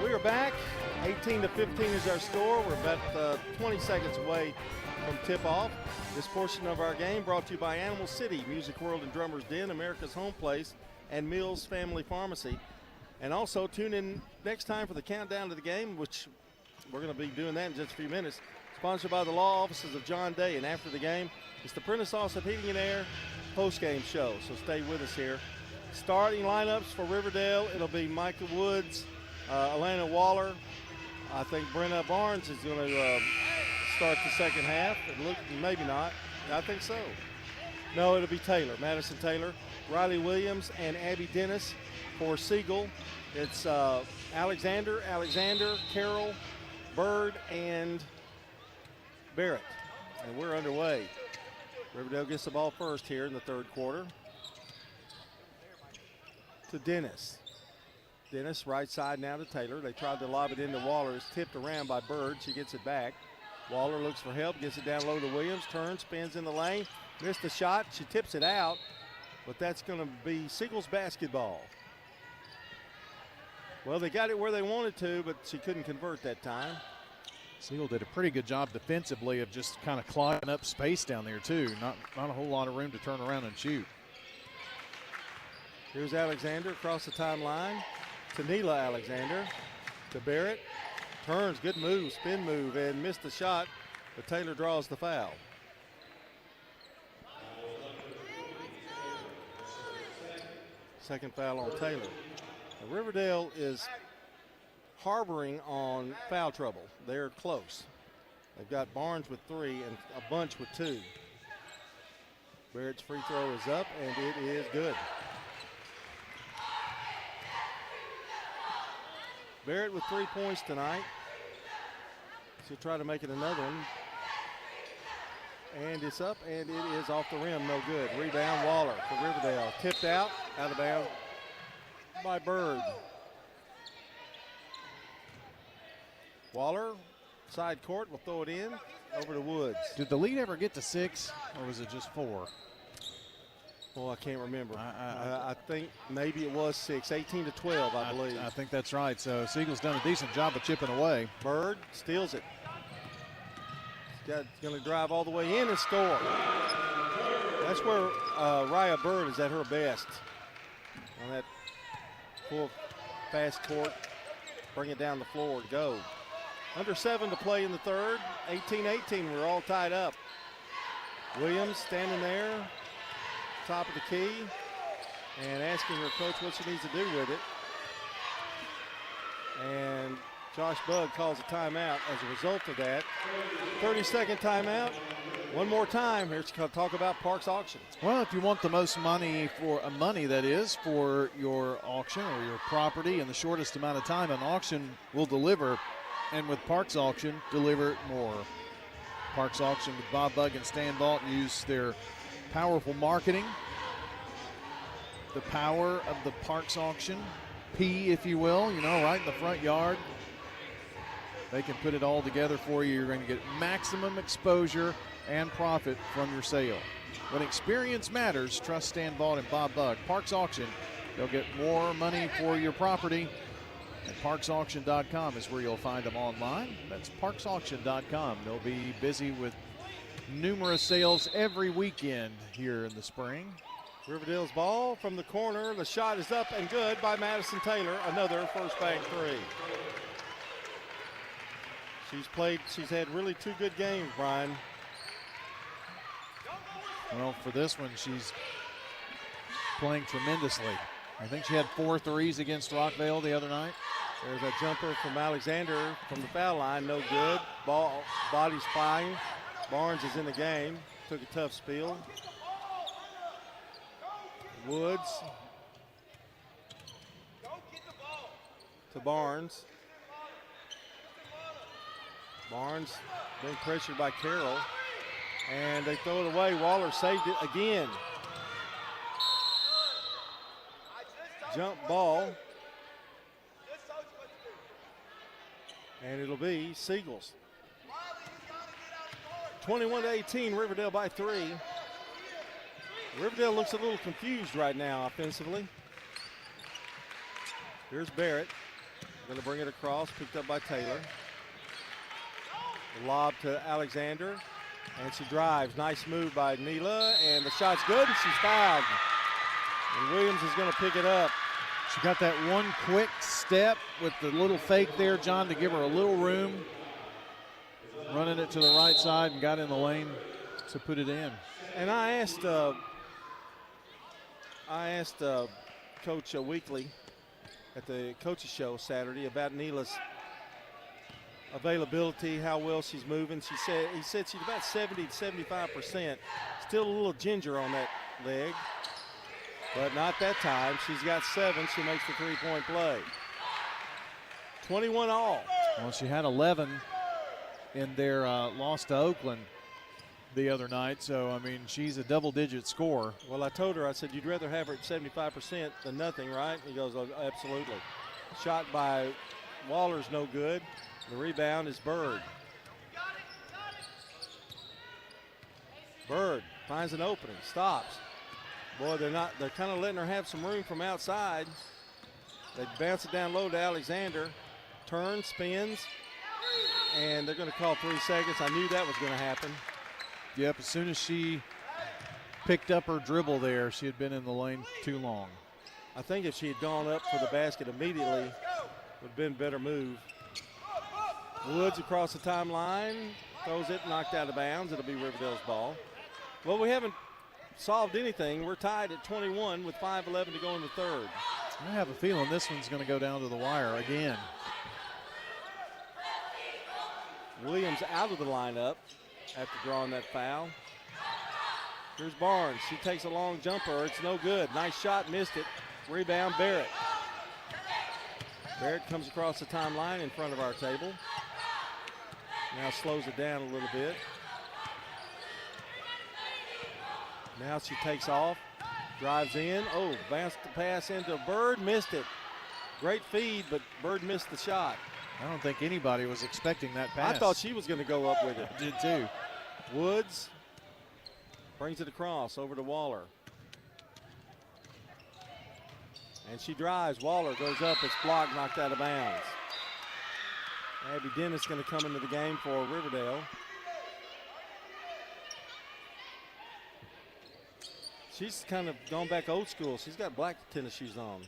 We're back. 18-15 is our score. We're about 20 seconds away from tip-off. This portion of our game brought to you by Animal City, Music World and Drummers Den, America's Home Place, and Mills Family Pharmacy. And also tune in next time for the countdown to the game, which we're going to be doing that in just a few minutes. Sponsored by the law offices of John Day. And after the game, it's the Prentice Awesome Heating and Air post-game show. So stay with us here. Starting lineups for Riverdale, it'll be Micah Woods, Alana Waller. I think Brenna Barnes is going to start the second half. Maybe not. I think so. No, it'll be Taylor, Madison Taylor, Riley Williams, and Abby Dennis. For Siegel, it's Alexander, Carroll, Bird, and Barrett. And we're underway. Riverdale gets the ball first here in the third quarter. To Dennis. Dennis, right side now to Taylor. They tried to lob it into Waller. It's tipped around by Bird. She gets it back. Waller looks for help, gets it down low to Williams, turns, spins in the lane. Missed the shot. She tips it out, but that's going to be Siegel's basketball. Well, they got it where they wanted to, but she couldn't convert that time. Siegel did a pretty good job defensively of just kind of clogging up space down there, too. Not a whole lot of room to turn around and shoot. Here's Alexander across the timeline to Neela Alexander, to Barrett. Turns, good move, spin move, and missed the shot, but Taylor draws the foul. Second foul on Taylor. Now, Riverdale is harboring on foul trouble. They're close. They've got Barnes with 3 and a bunch with 2. Barrett's free throw is up, and it is good. Barrett with 3 points tonight. She'll try to make it another one. And it's up, and it is off the rim, no good. Rebound, Waller for Riverdale. Tipped out of bounds by Bird. Waller, side court, will throw it in, over to Woods. Did the lead ever get to 6, or was it just 4? Well, I can't remember. I think maybe it was 6, 18-12, I believe. I think that's right. So Siegel's done a decent job of chipping away. Bird steals it. He's going to drive all the way in and score. That's where Raya Bird is at her best. On that full fast court, bring it down the floor and go. Under 7 to play in the third. 18-18, we're all tied up. Williams standing there, top of the key, and asking her coach what she needs to do with it. And Josh Bugg calls a timeout as a result of that. 30-second timeout. One more time. Here's to talk about Parks Auction. Well, if you want the most money for for your auction or your property in the shortest amount of time, an auction will deliver. And with Parks Auction, deliver more. Parks Auction with Bob Bugg and Stan Vaught use their powerful marketing. The power of the Parks Auction, P, if you will, right in the front yard. They can put it all together for you. You're going to get maximum exposure and profit from your sale. When experience matters, trust Stan Vaught and Bob Bugg. Parks Auction, they'll get more money for your property. And parksauction.com is where you'll find them online. That's parksauction.com. They'll be busy with numerous sales every weekend here in the spring. Riverdale's ball from the corner. The shot is up and good by Madison Taylor. Another first bank three. She's had really two good games, Brian. Well, for this one, she's playing tremendously. I think she had 4 threes against Rockvale the other night. There's a jumper from Alexander from the foul line, no good. Body's flying. Barnes is in the game. Took a tough spill. Woods to Barnes. Barnes being pressured by Carroll. And they throw it away. Waller saved it again. Jump ball. And it'll be Seagulls. 21-18, Riverdale by 3. Riverdale looks a little confused right now offensively. Here's Barrett. Going to bring it across, picked up by Taylor. The lob to Alexander, and she drives. Nice move by Neela, and the shot's good, and she's fouled. And Williams is going to pick it up. She got that one quick step with the little fake there, John, to give her a little room. Running it to the right side and got in the lane to put it in. And I asked Coach Weekly at the coaches show Saturday about Neela's availability, how well she's moving. He said she's about 70 to 75%. Still a little ginger on that leg, but not that time. She's got 7. She makes the three-point play. 21 all. Well, she had 11 in their loss to Oakland the other night. So, I mean, she's a double-digit scorer. Well, I told her, I said, you'd rather have her at 75% than nothing, right? He goes, oh, absolutely. Shot by Waller's no good. The rebound is Bird. Bird finds an opening, stops. Boy, they're kind of letting her have some room from outside. They bounce it down low to Alexander. Turns, spins, and they're going to call 3 seconds. I knew that was going to happen. Yep, as soon as she picked up her dribble there, she had been in the lane too long. I think if she had gone up for the basket immediately, it would have been a better move. Woods across the timeline, throws it, knocked out of bounds. It'll be Riverdale's ball. Well, we haven't solved anything. We're tied at 21 with 5:11 to go in the third. I have a feeling this one's going to go down to the wire again. Williams out of the lineup after drawing that foul. Here's Barnes. She takes a long jumper. It's no good. Nice shot, missed it. Rebound, Barrett. Barrett comes across the timeline in front of our table. Now slows it down a little bit. Now she takes off, drives in. Oh, bounced the pass into Bird, missed it. Great feed, but Bird missed the shot. I don't think anybody was expecting that pass. I thought she was going to go up with it. I did too. Woods brings it across over to Waller. And she drives. Waller goes up. It's blocked, knocked out of bounds. Abby Dennis going to come into the game for Riverdale. She's kind of gone back old school. She's got black tennis shoes on.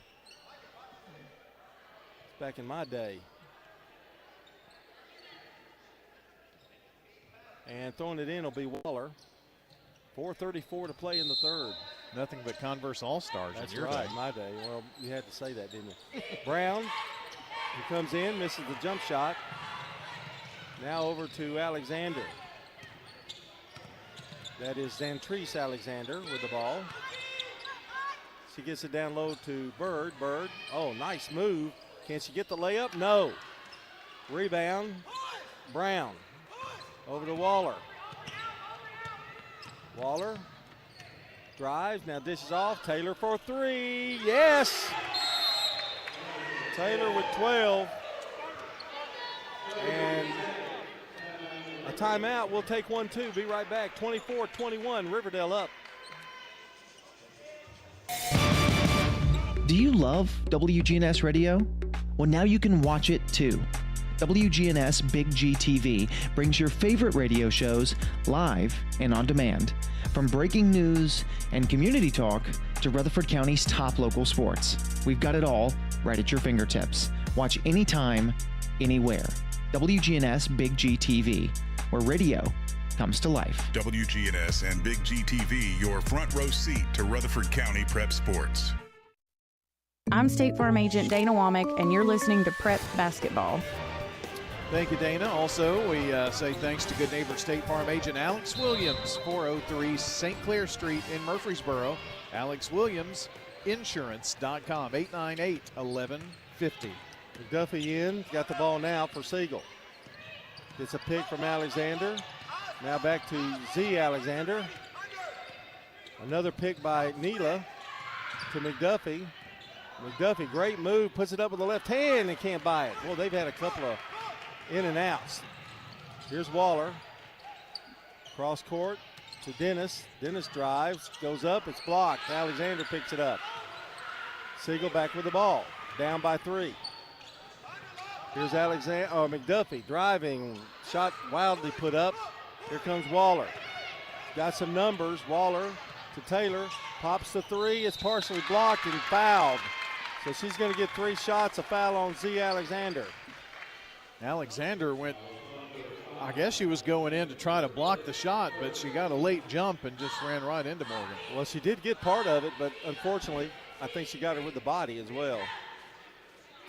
It's back in my day. And throwing it in will be Waller. 4:34 to play in the third. Nothing but Converse All-Stars. That's in your right, day. my day. Well, you had to say that, didn't you? Brown He comes in, misses the jump shot. Now over to Alexander. That is Zantrice Alexander with the ball. She gets it down low to Bird. Bird, oh, nice move. Can she get the layup? No. Rebound, Brown. Over to Waller. Waller drives, now dishes off. Taylor for three, yes! Taylor with 12. And a timeout, we'll take one too. Be right back, 24-21, Riverdale up. Do you love WGNS Radio? Well, now you can watch it too. WGNS Big G TV brings your favorite radio shows live and on demand. From breaking news and community talk to Rutherford County's top local sports. We've got it all right at your fingertips. Watch anytime, anywhere. WGNS Big G TV, where radio comes to life. WGNS and Big G TV, your front row seat to Rutherford County prep sports. I'm State Farm Agent Dana Womack, and you're listening to Prep Basketball. Thank you, Dana. Also, we say thanks to good neighbor State Farm Agent Alex Williams, 403 St. Clair Street in Murfreesboro. Alex Williams, insurance.com, 898-1150. McDuffie in, got the ball now for Siegel. Gets a pick from Alexander. Now back to Z Alexander. Another pick by Neela to McDuffie. McDuffie, great move, puts it up with the left hand and can't buy it. Well, they've had a couple of in and outs. Here's Waller. Cross court to Dennis. Dennis drives, goes up, it's blocked. Alexander picks it up. Siegel back with the ball, down by 3. Here's McDuffie driving, shot wildly put up. Here comes Waller. Got some numbers. Waller to Taylor, pops the 3. It's partially blocked and fouled. So she's going to get 3 shots, a foul on Z Alexander. Alexander went, I guess she was going in to try to block the shot, but she got a late jump and just ran right into Morgan. Well, she did get part of it, but unfortunately, I think she got her with the body as well.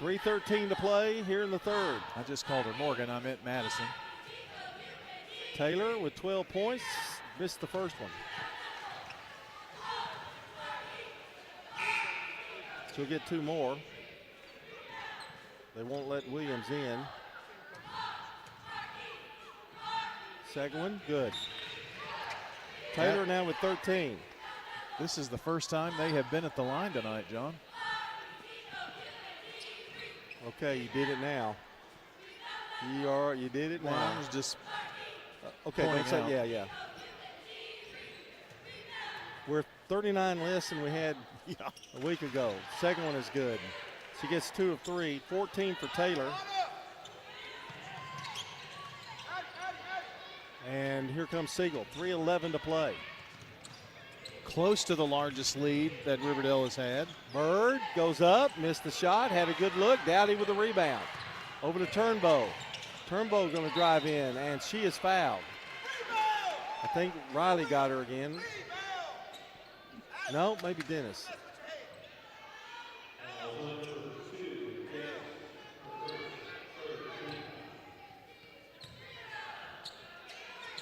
3:13 to play here in the third. I just called her Morgan, I meant Madison. Taylor with 12 points, missed the first one. She'll get 2 more. They won't let Williams in. Second one, good. Taylor now with 13. This is the first time they have been at the line tonight, John. Okay, you did it now. You did it now. I was just okay, don't say, yeah. We're 39 less than we had a week ago. Second one is good. She gets 2 of 3, 14 for Taylor. And here comes Siegel, 3:11 to play. Close to the largest lead that Riverdale has had. Bird goes up, missed the shot, had a good look. Dowdy with the rebound. Over to Turnbow. Turnbow going to drive in, and she is fouled. I think Riley got her again. No, maybe Dennis.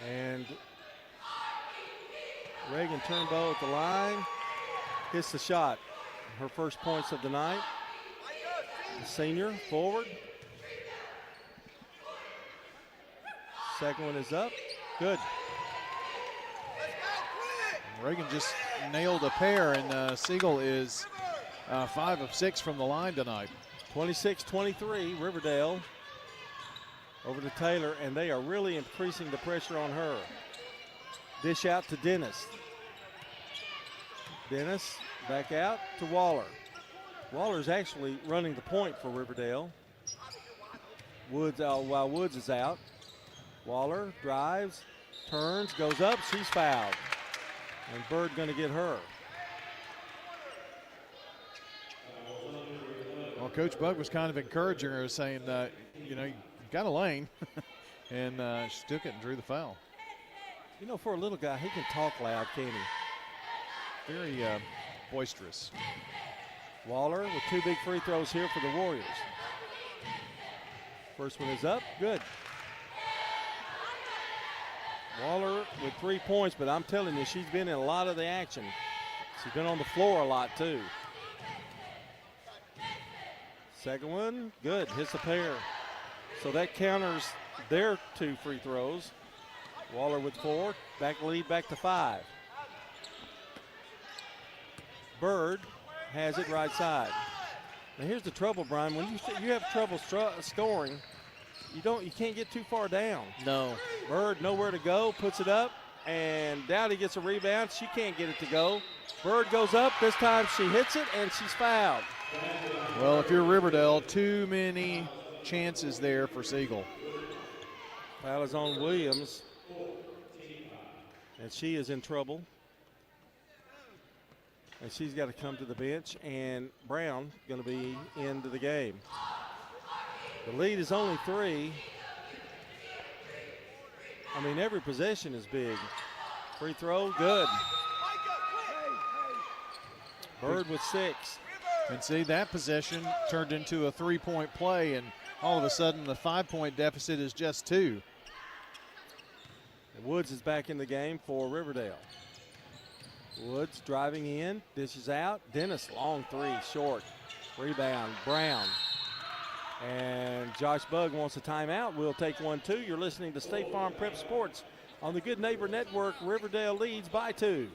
And Reagan Turnbow at the line, hits the shot. Her first points of the night. The senior forward. Second one is up, good. Reagan just nailed a pair, and Siegel is 5 of 6 from the line tonight. 26-23, Riverdale. Over to Taylor, and they are really increasing the pressure on her. Dish out to Dennis. Dennis back out to Waller. Waller's actually running the point for Riverdale. Woods out while Woods is out. Waller drives, turns, goes up, she's fouled. And Bird going to get her. Well, Coach Bug was kind of encouraging her, saying, you got a lane. And she took it and drew the foul. You know, for a little guy, he can talk loud, can't he? Very boisterous. Waller with 2 big free throws here for the Warriors. First one is up, good. Waller with 3 points, but I'm telling you, she's been in a lot of the action. She's been on the floor a lot, too. Second one, good, hits a pair. So that counters their 2 free throws. Waller with 4, lead back to 5. Bird has it right side. Now here's the trouble, Brian. When you have trouble scoring, you can't get too far down. No. Bird nowhere to go, puts it up, and Dowdy gets a rebound. She can't get it to go. Bird goes up. This time she hits it, and she's fouled. Well, if you're Riverdale, too many chances there for Siegel. Foul is on Williams, and she is in trouble. And she's got to come to the bench, and Brown going to be into the game. The lead is only 3. I mean, every possession is big. Free throw, good. Bird with 6. And see, that possession turned into a 3-point play, and all of a sudden the 5-point deficit is just 2. And Woods is back in the game for Riverdale. Woods driving in, dishes out. Dennis, long 3, short. Rebound, Brown. And Josh Bugg wants a timeout. We'll take one, too. You're listening to State Farm Prep Sports on the Good Neighbor Network. Riverdale leads by 2.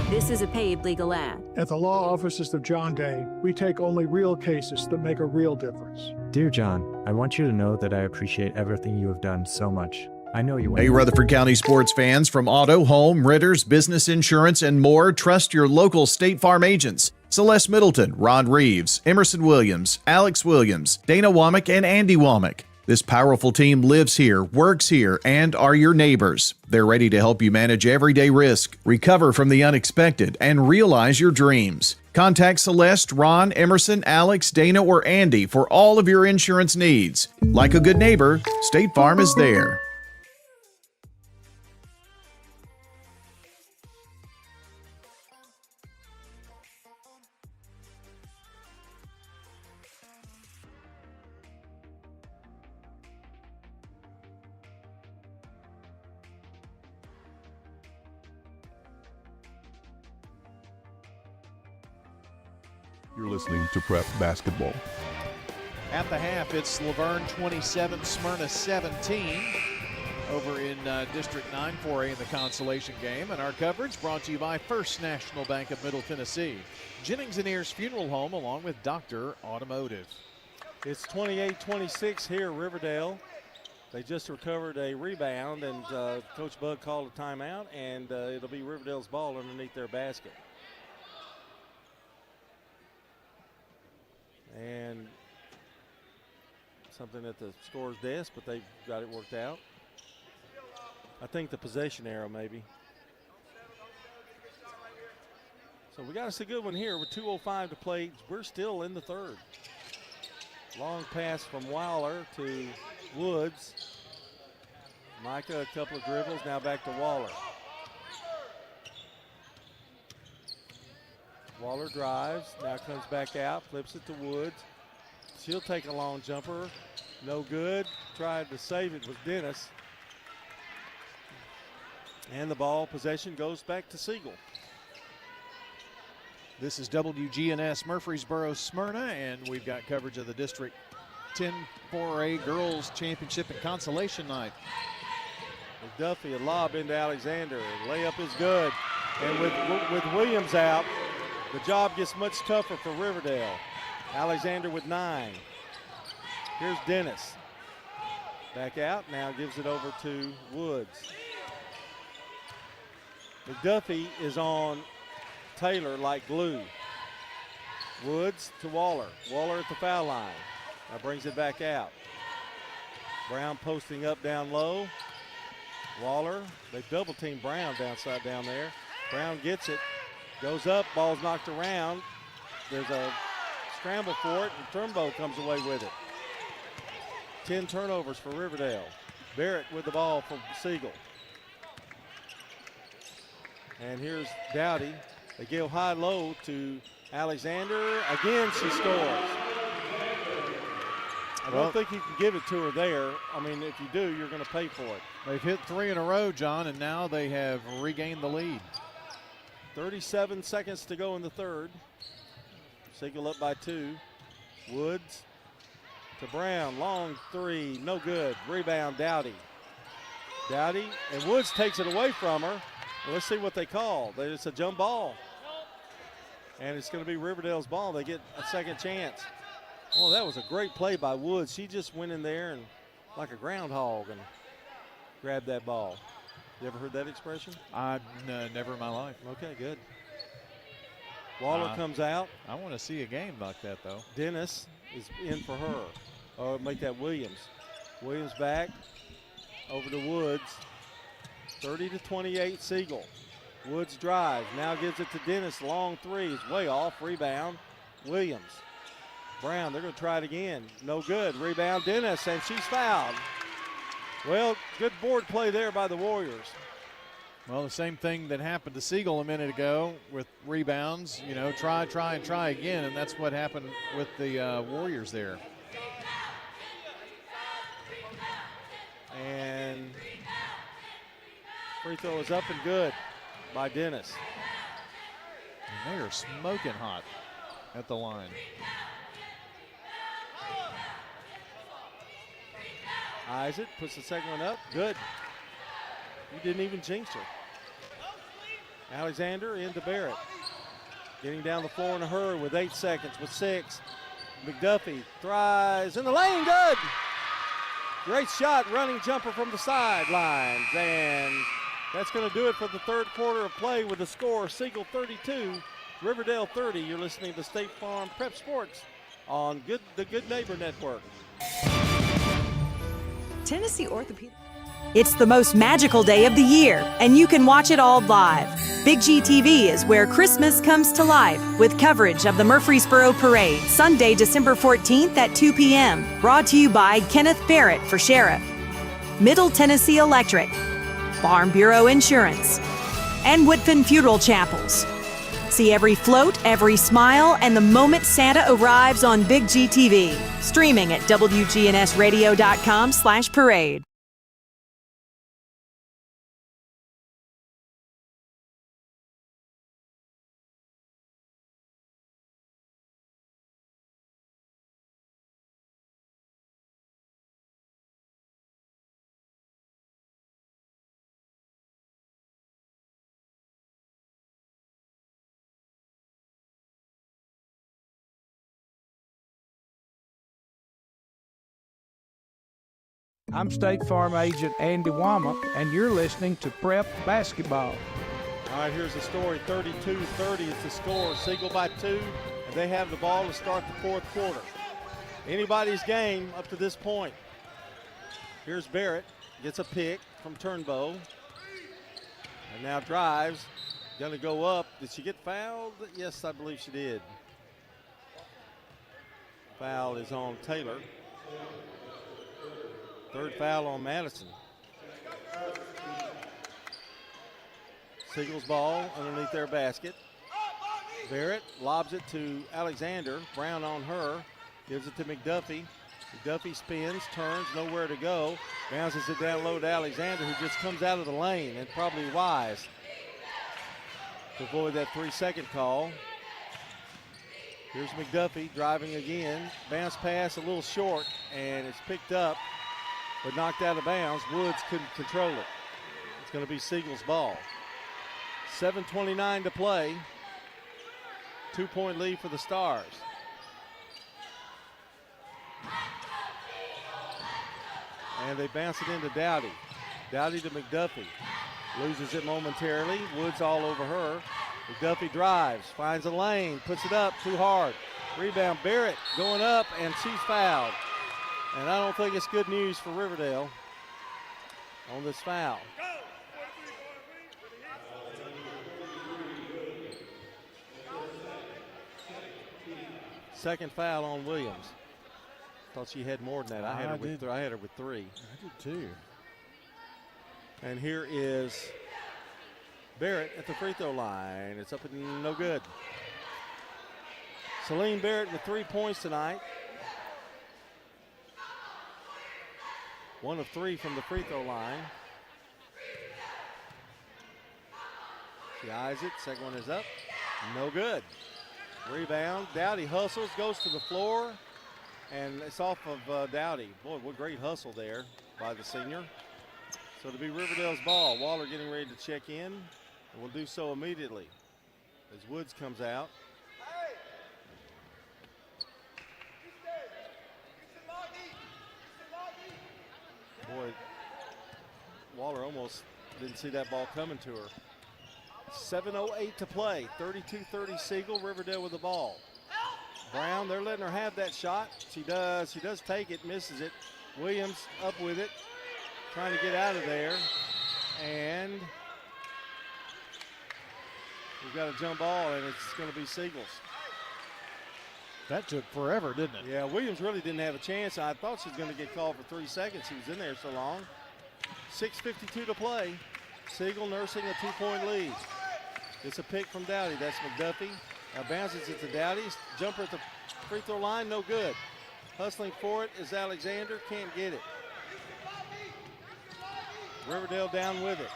This is a paid legal ad. At the law offices of John Day, we take only real cases that make a real difference. Dear John, I want you to know that I appreciate everything you have done so much. I know you will. Hey, Rutherford County sports fans, from auto, home, renters, business insurance, and more, trust your local State Farm agents. Celeste Middleton, Rod Reeves, Emerson Williams, Alex Williams, Dana Womack, and Andy Womack. This powerful team lives here, works here, and are your neighbors. They're ready to help you manage everyday risk, recover from the unexpected, and realize your dreams. Contact Celeste, Ron, Emerson, Alex, Dana, or Andy for all of your insurance needs. Like a good neighbor, State Farm is there. You're listening to Prep Basketball. At the half, it's Laverne 27, Smyrna 17 over in District 9 4A in the consolation game. And our coverage brought to you by First National Bank of Middle Tennessee, Jennings & Ayers Funeral Home, along with Dr. Automotive. It's 28-26 here, Riverdale. They just recovered a rebound, and Coach Bugg called a timeout, and it'll be Riverdale's ball underneath their basket. And something at the scorer's desk, but they've got it worked out. I think the possession arrow maybe. So we got us a good one here with 2:05 to play. We're still in the third. Long pass from Waller to Woods. Micah, a couple of dribbles, now back to Waller. Waller drives, now comes back out, flips it to Woods. She'll take a long jumper, no good. Tried to save it with Dennis. And the ball possession goes back to Siegel. This is WGNS Murfreesboro Smyrna, and we've got coverage of the District 10 4A Girls Championship and Consolation Night. Duffy, a lob into Alexander. Layup is good. And with Williams out, the job gets much tougher for Riverdale. Alexander with 9. Here's Dennis. Back out, now gives it over to Woods. McDuffie is on Taylor like glue. Woods to Waller. Waller at the foul line. Now brings it back out. Brown posting up down low. Waller, they double team Brown down there. Brown gets it. Goes up, ball's knocked around. There's a scramble for it, and Turnbow comes away with it. 10 turnovers for Riverdale. Barrett with the ball from Siegel. And here's Dowdy. They go high-low to Alexander. Again, she scores. I don't think you can give it to her there. I mean, if you do, you're going to pay for it. They've hit 3 in a row, John, and now they have regained the lead. 37 seconds to go in the third. Siegel up by 2. Woods to Brown. Long 3. No good. Rebound, Dowdy. Dowdy, and Woods takes it away from her. Well, let's see what they call. It's a jump ball. And it's going to be Riverdale's ball. They get a second chance. Oh, that was a great play by Woods. She just went in there and like a groundhog and grabbed that ball. You ever heard that expression? No, never in my life. Okay, good. Waller comes out. I want to see a game like that, though. Dennis is in for her. Or make that Williams. Williams back over to Woods. 30-28 Siegel. Woods drives. Now gives it to Dennis. Long 3 is way off. Rebound. Williams. Brown, they're going to try it again. No good. Rebound Dennis, and she's fouled. Well, good board play there by the Warriors. Well, the same thing that happened to Siegel a minute ago with rebounds. You know, try again, and that's what happened with the Warriors there. And free throw is up and good by Dennis. And they are smoking hot at the line. Isaac puts the second one up. Good. You didn't even jinx her. Alexander into Barrett. Getting down the floor in a hurry with 8 seconds, with 6. McDuffie tries in the lane. Good. Great shot, running jumper from the sidelines. And that's going to do it for the third quarter of play with the score Siegel 32, Riverdale 30. You're listening to State Farm Prep Sports on the Good Neighbor Network. Tennessee Orthopedic. It's the most magical day of the year, and you can watch it all live. Big G TV is where Christmas comes to life with coverage of the Murfreesboro Parade, Sunday, December 14th at 2 p.m. Brought to you by Kenneth Barrett for Sheriff, Middle Tennessee Electric, Farm Bureau Insurance, and Woodfin Funeral Chapels. See every float, every smile, and the moment Santa arrives on Big G TV. Streaming at wgnsradio.com/parade. I'm State Farm Agent Andy Womack, and you're listening to Prep Basketball. All right, here's the story. 32-30 is the score. Siegel by 2, and they have the ball to start the fourth quarter. Anybody's game up to this point. Here's Barrett, gets a pick from Turnbow, and now drives, going to go up. Did she get fouled? Yes, I believe she did. Foul is on Taylor. Third foul on Madison. Siegel's ball underneath their basket. Barrett lobs it to Alexander. Brown on her. Gives it to McDuffie. McDuffie spins, turns, nowhere to go. Bounces it down low to Alexander, who just comes out of the lane, and probably wise to avoid that 3-second call. Here's McDuffie driving again. Bounce pass a little short, and it's picked up, but knocked out of bounds. Woods couldn't control it. It's going to be Siegel's ball. 7:29 to play. 2-point lead for the Stars. And they bounce it into Dowdy. Dowdy to McDuffie. Loses it momentarily. Woods all over her. McDuffie drives, finds a lane, puts it up too hard. Rebound, Barrett going up, and she's fouled. And I don't think it's good news for Riverdale on this foul. Second foul on Williams. Thought she had more than that. I had her with 3. I did too. And here is Barrett at the free throw line. It's up and no good. Celine Barrett with 3 points tonight. 1 of 3 from the free throw line. She eyes it. Second one is up. No good. Rebound. Dowdy hustles, goes to the floor, and it's off of Dowdy. Boy, what great hustle there by the senior. So it'll be Riverdale's ball. Waller getting ready to check in, and will do so immediately as Woods comes out. Boy, Waller almost didn't see that ball coming to her. 7:08 to play, 32-30 Siegel, Riverdale with the ball. Brown, they're letting her have that shot. She does take it, misses it. Williams up with it, trying to get out of there. And we've got a jump ball, and it's going to be Siegel's. That took forever, didn't it? Yeah, Williams really didn't have a chance. I thought she was going to get called for 3 seconds. He was in there so long. 6:52 to play. Siegel nursing a 2-point lead. It's a pick from Dowdy. That's McDuffie. Bounces it to Dowdy. Jumper at the free throw line, no good. Hustling for it is Alexander. Can't get it. Riverdale down with it.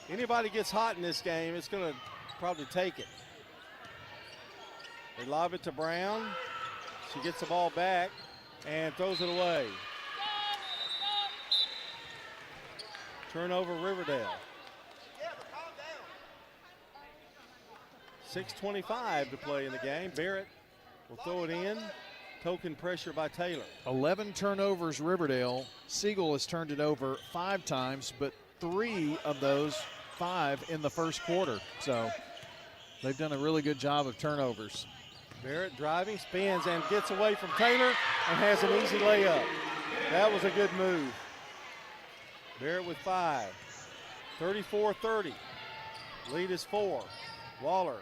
Anybody gets hot in this game, it's going to probably take it. They lob it to Brown. She gets the ball back and throws it away. Turnover Riverdale. 6:25 to play in the game. Barrett will throw it in. Token pressure by Taylor. 11 turnovers Riverdale. Siegel has turned it over 5 times, but 3 of those 5 in the first quarter. So they've done a really good job of turnovers. Barrett driving, spins, and gets away from Taylor and has an easy layup. That was a good move. Barrett with 5. 34-30. Lead is 4. Waller.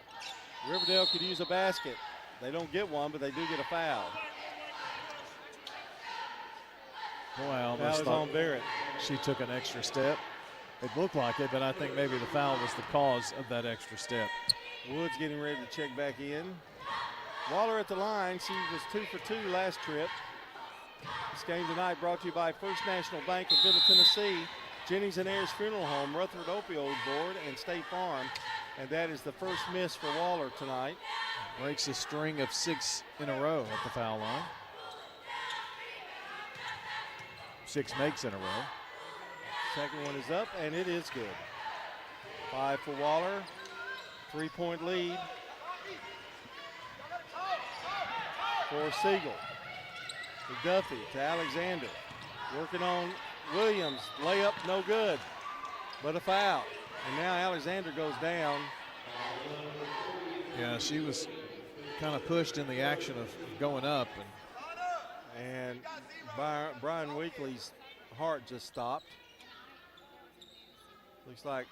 Riverdale could use a basket. They don't get one, but they do get a foul. Boy, I almost That was thought on Barrett. she took an extra step. It looked like it, but I think maybe the foul was the cause of that extra step. Woods getting ready to check back in. Waller at the line. She was 2 for 2 last trip. This game tonight brought to you by First National Bank of Middle Tennessee, Jennings and Ayers Funeral Home, Rutherford Opioid Board, and State Farm. And that is the first miss for Waller tonight. Breaks a string of 6 in a row at the foul line. 6 makes in a row. Second one is up, and it is good. 5 for Waller. 3-point lead for Siegel. McDuffie to Alexander. Working on Williams. Layup, no good, but a foul. And now Alexander goes down. Yeah, she was kind of pushed in the action of going up. And Brian Weakley's heart just stopped. Looks like,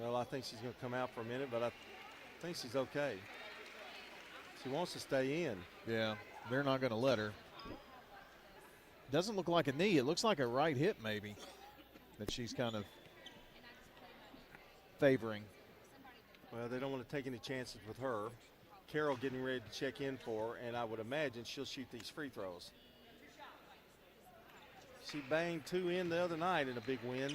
well, I think she's going to come out for a minute, but I think she's okay. She wants to stay in. Yeah, they're not going to let her. Doesn't look like a knee. It looks like a right hip maybe that she's kind of favoring. Well, they don't want to take any chances with her. Carroll getting ready to check in for her, and I would imagine she'll shoot these free throws. She banged 2 in the other night in a big win.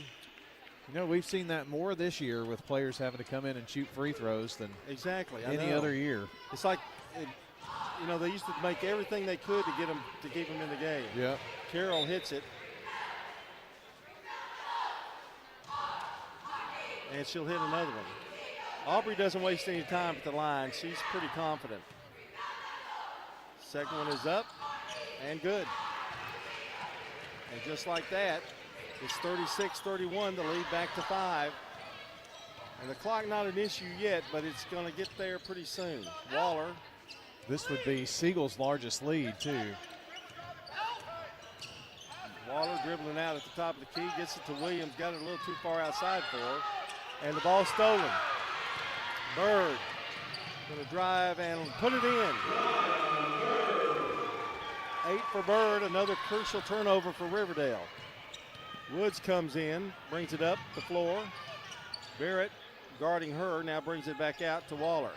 You know, we've seen that more this year with players having to come in and shoot free throws than any other year. It's like, you know, they used to make everything they could to get them to keep them in the game. Yeah. Carroll hits it. And she'll hit another one. Aubrey doesn't waste any time at the line. She's pretty confident. Second one is up and good. And just like that, it's 36-31, the lead back to 5. And the clock not an issue yet, but it's going to get there pretty soon. Waller. This would be Siegel's largest lead, too. Waller dribbling out at the top of the key, gets it to Williams, got it a little too far outside for her. And the ball stolen. Bird going to drive and put it in. 8 for Bird, another crucial turnover for Riverdale. Woods comes in, brings it up the floor. Barrett guarding her, now brings it back out to Waller.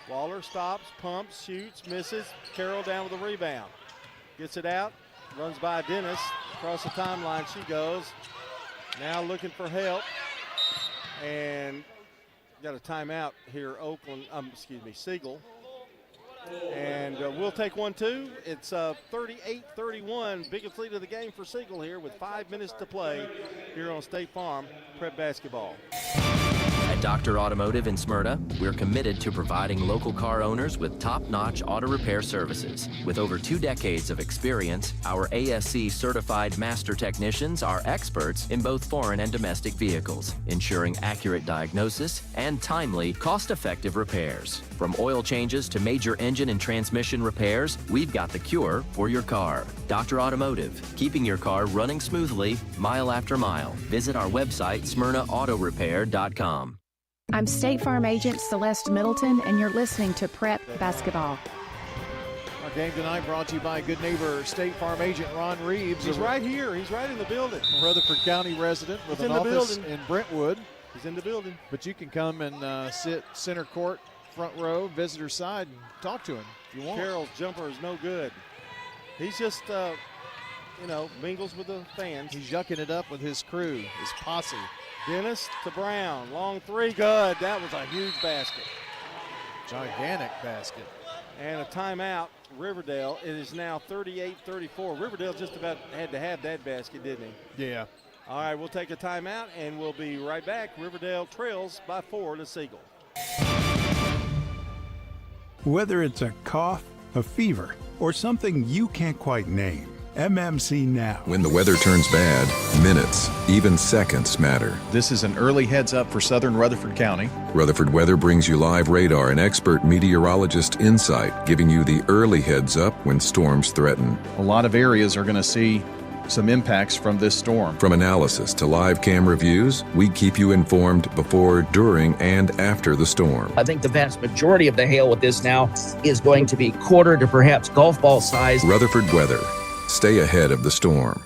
Waller stops, pumps, shoots, misses. Carroll down with a rebound. Gets it out runs by Dennis. Across the timeline she goes. Now looking for help. And got a timeout here, Siegel. And we'll take one, too. It's 38-31, biggest lead of the game for Siegel here with 5 minutes to play here on State Farm Prep Basketball. At Dr. Automotive in Smyrna, we're committed to providing local car owners with top-notch auto repair services. With over 2 decades of experience, our ASC certified master technicians are experts in both foreign and domestic vehicles, ensuring accurate diagnosis and timely, cost-effective repairs. From oil changes to major engine and transmission repairs, we've got the cure for your car. Dr. Automotive, keeping your car running smoothly, mile after mile. Visit our website, smyrnaautorepair.com. I'm State Farm Agent Celeste Middleton, and you're listening to Prep Basketball. Our game tonight brought to you by good neighbor State Farm Agent Ron Reeves. He's right here. He's right in the building. Rutherford County resident with an office in Brentwood. He's in the building. But you can come and sit center court, front row, visitor side, and talk to him if you want. Carroll's jumper is no good. He's just, mingles with the fans. He's yucking it up with his crew, his posse. Dennis to Brown. Long three, good. That was a huge basket. Gigantic basket. And a timeout, Riverdale. It is now 38-34. Riverdale just about had to have that basket, didn't he? Yeah. All right, we'll take a timeout, and we'll be right back. Riverdale trails by 4 to Siegel. Whether it's a cough, a fever, or something you can't quite name, MMC Now. When the weather turns bad, minutes, even seconds matter. This is an early heads up for southern Rutherford County. Rutherford Weather brings you live radar and expert meteorologist insight, giving you the early heads up when storms threaten. A lot of areas are going to see some impacts from this storm. From analysis to live camera views, we keep you informed before, during, and after the storm. I think the vast majority of the hail with this now is going to be quarter to perhaps golf ball size. Rutherford Weather. Stay ahead of the storm.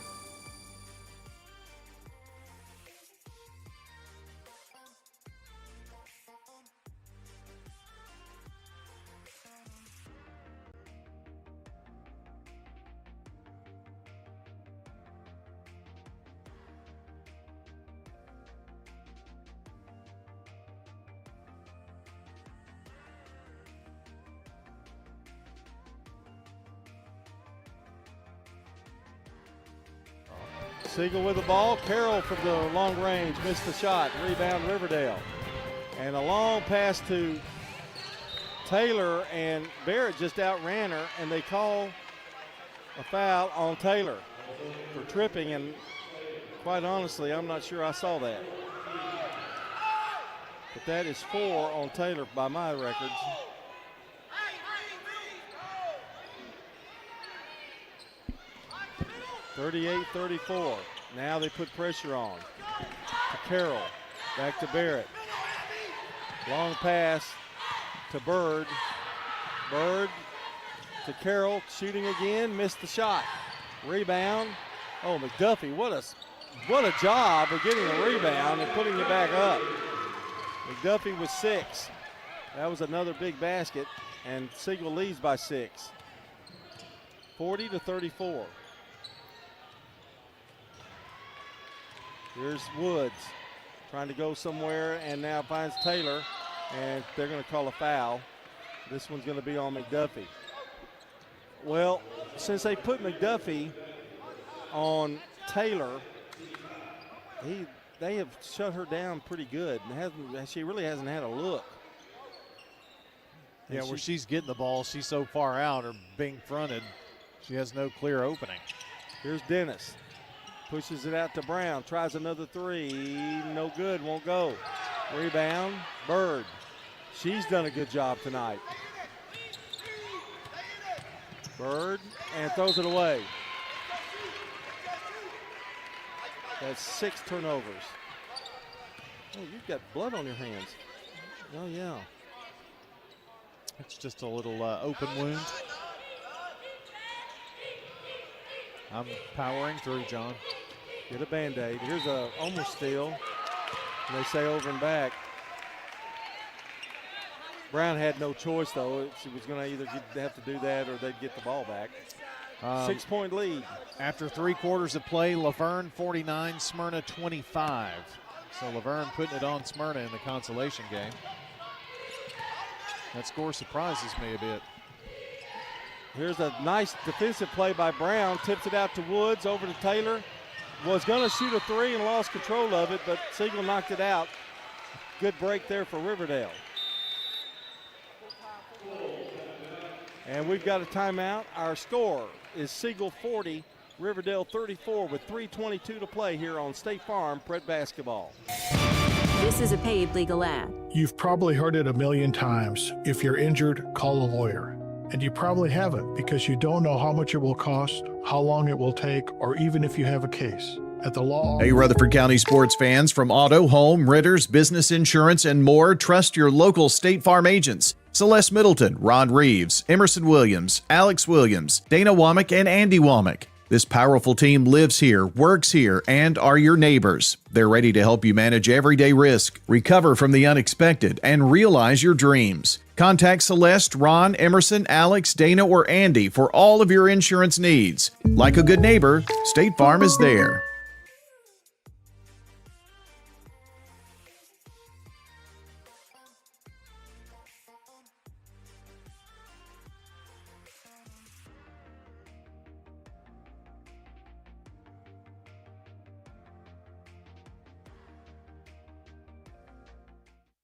Siegel with the ball. Carroll from the long range missed the shot. Rebound Riverdale. And a long pass to Taylor, and Barrett just outran her, and they call a foul on Taylor for tripping, and quite honestly, I'm not sure I saw that. But that is 4 on Taylor by my records. (38-34). Now they put pressure on. To Carroll. Back to Barrett. Long pass to Bird. Bird to Carroll. Shooting again. Missed the shot. Rebound. Oh, McDuffie, what a job of getting a rebound and putting it back up. McDuffie with 6. That was another big basket, and Siegel leads by 6. 40-34. Here's Woods trying to go somewhere and now finds Taylor, and they're going to call a foul. This one's going to be on McDuffie. Well, since they put McDuffie on Taylor, they have shut her down pretty good. She really hasn't had a look. Yeah, where she's getting the ball, she's so far out or being fronted, she has no clear opening. Here's Dennis. Pushes it out to Brown. Tries another 3. No good. Won't go. Rebound. Bird. She's done a good job tonight. Bird. And throws it away. That's 6 turnovers. Oh, you've got blood on your hands. Oh, yeah. It's just a little open wound. I'm powering through, John. Get a Band-Aid. Here's a almost steal. They say over and back. Brown had no choice, though. She was going to either have to do that or they'd get the ball back. 6-point lead. After 3 quarters of play, Laverne 49, Smyrna 25. So Laverne putting it on Smyrna in the consolation game. That score surprises me a bit. Here's a nice defensive play by Brown. Tips it out to Woods, over to Taylor. Was going to shoot a 3 and lost control of it, but Siegel knocked it out. Good break there for Riverdale. And we've got a timeout. Our score is Siegel 40, Riverdale 34 with 3:22 to play here on State Farm Prep Basketball. This is a paid legal ad. You've probably heard it a million times. If you're injured, call a lawyer. And you probably haven't because you don't know how much it will cost, how long it will take, or even if you have a case. At the law. Hey, Rutherford County sports fans, from auto, home, Ritters, business insurance, and more, trust your local State Farm agents. Celeste Middleton, Ron Reeves, Emerson Williams, Alex Williams, Dana Womack, and Andy Womack. This powerful team lives here, works here, and are your neighbors. They're ready to help you manage everyday risk, recover from the unexpected, and realize your dreams. Contact Celeste, Ron, Emerson, Alex, Dana, or Andy for all of your insurance needs. Like a good neighbor, State Farm is there.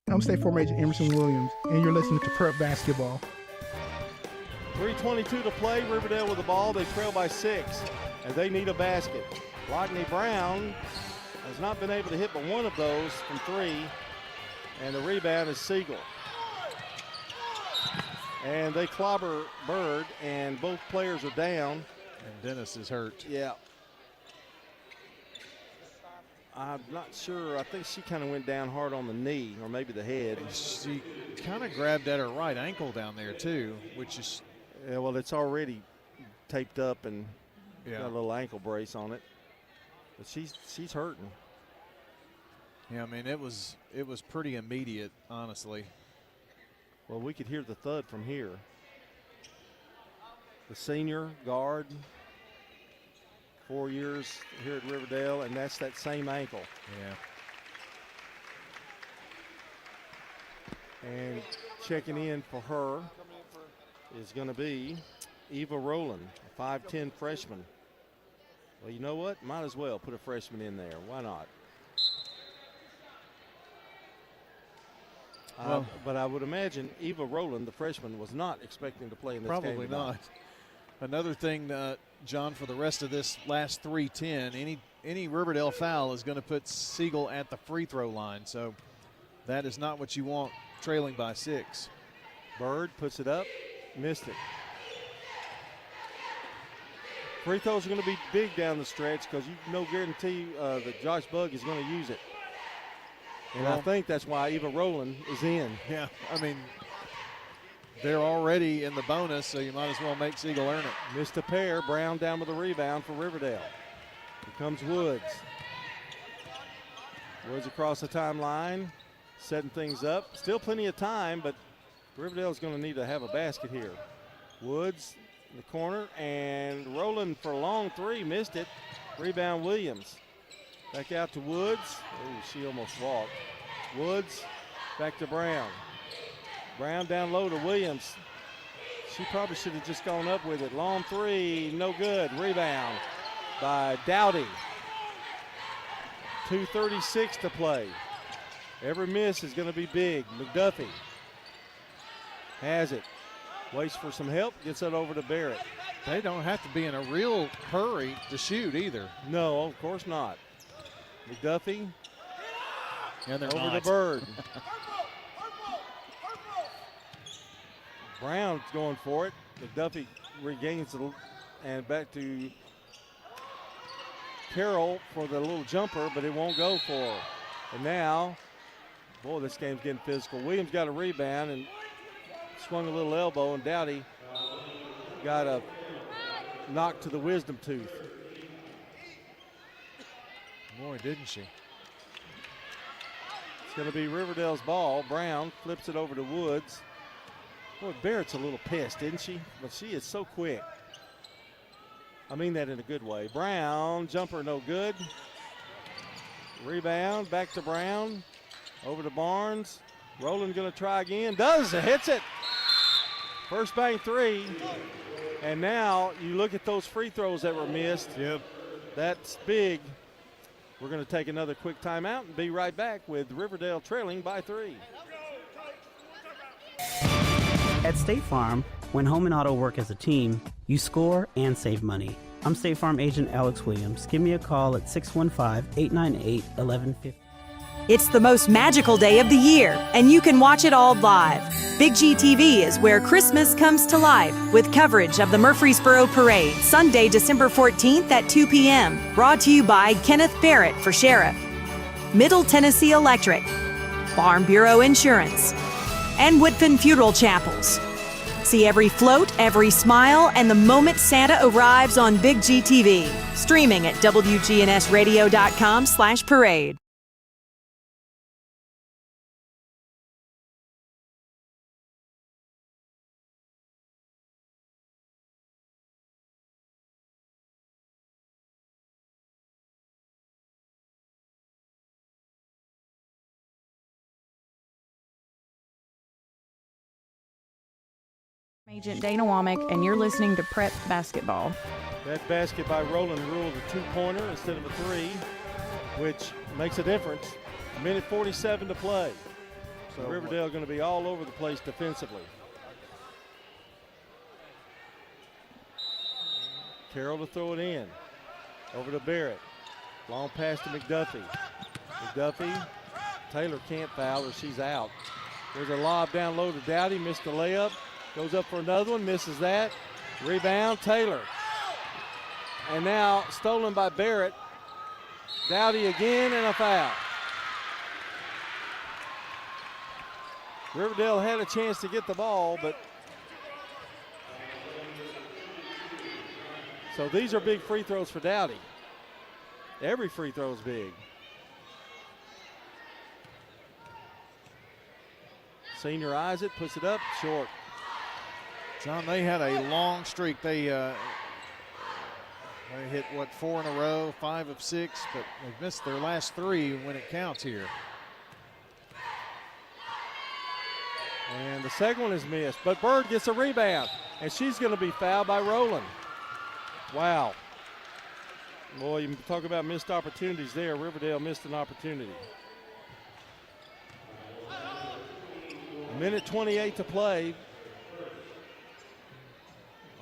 I'm State Farm Agent Emerson Williams, and you're listening to Prep Basketball. 3:22 to play. Riverdale with the ball. They trail by 6, and they need a basket. Lockney Brown has not been able to hit but one of those from 3, and the rebound is Siegel. And they clobber Bird, and both players are down. And Dennis is hurt. Yeah. I'm not sure. I think she kind of went down hard on the knee or maybe the head. She kind of grabbed at her right ankle down there too, which is. Yeah, well, it's already taped up and got a little ankle brace on it. But she's hurting. Yeah, I mean, it was pretty immediate, honestly. Well, we could hear the thud from here. The senior guard. 4 years here at Riverdale, and that's that same ankle. Yeah. And checking in for her is going to be Eva Rowland, a 5'10" freshman. Well, you know what? Might as well put a freshman in there. Why not? But I would imagine Eva Rowland, the freshman, was not expecting to play in this game. Probably not. Another thing, John, for the rest of this last 3:10, any Riverdale foul is going to put Siegel at the free throw line. So that is not what you want trailing by 6. Bird puts it up, missed it. Free throws are going to be big down the stretch because you no guarantee that Josh Bugg is going to use it. And I think that's why Eva Rowland is in. Yeah, I mean, they're already in the bonus, so you might as well make Siegel earn it. Missed a pair. Brown down with the rebound for Riverdale. Here comes Woods. Woods across the timeline, setting things up. Still plenty of time, but Riverdale's going to need to have a basket here. Woods in the corner, and Rowland for a long 3, missed it. Rebound Williams. Back out to Woods. Oh, she almost walked. Woods back to Brown. Brown down low to Williams. She probably should have just gone up with it. Long 3, no good. Rebound by Dowdy. 2:36 to play. Every miss is going to be big. McDuffie has it. Waits for some help. Gets it over to Barrett. They don't have to be in a real hurry to shoot either. No, of course not. McDuffie. And over to Bird. Brown's going for it. McDuffie regains it and back to Carroll for the little jumper, but it won't go for her. And now, boy, this game's getting physical. Williams got a rebound and swung a little elbow, and Dowdy got a knock to the wisdom tooth. Boy, didn't she. It's going to be Riverdale's ball. Brown flips it over to Woods. Boy, Barrett's a little pissed, isn't she? But she is so quick. I mean that in a good way. Brown, jumper no good. Rebound, back to Brown. Over to Barnes. Rowland going to try again. Does, hits it. First bank three. And now you look at those free throws that were missed. Yep. That's big. We're going to take another quick timeout and be right back with Riverdale trailing by 3. At State Farm, when home and auto work as a team, you score and save money. I'm State Farm agent Alex Williams. Give me a call at 615-898-1150. It's the most magical day of the year, and you can watch it all live. Big G TV is where Christmas comes to life with coverage of the Murfreesboro Parade, Sunday, December 14th at 2 p.m. Brought to you by Kenneth Barrett for Sheriff, Middle Tennessee Electric, Farm Bureau Insurance, and Woodfin Funeral Chapels. See every float, every smile, and the moment Santa arrives on Big G TV. Streaming at wgnsradio.com/parade. Agent Dana Womack, and you're listening to Prep Basketball. That basket by Rowland ruled a two-pointer instead of a three, which makes a difference. A minute 47 to play. So Riverdale going to be all over the place defensively. Carroll to throw it in. Over to Barrett. Long pass to McDuffie. McDuffie. Taylor can't foul or she's out. There's a lob down low to Dowdy. Missed the layup. Goes up for another one. Misses that. Rebound, Taylor. And now stolen by Barrett. Dowdy again and a foul. Riverdale had a chance to get the ball, but so these are big free throws for Dowdy. Every free throw is big. Senior eyes it, puts it up, short. John, they had a long streak. They hit, 4 in a row, 5 of 6, but they've missed their last 3 when it counts here. And the second one is missed, but Bird gets a rebound, and she's going to be fouled by Rowland. Wow. Boy, you talk about missed opportunities there. Riverdale missed an opportunity. A minute 28 to play.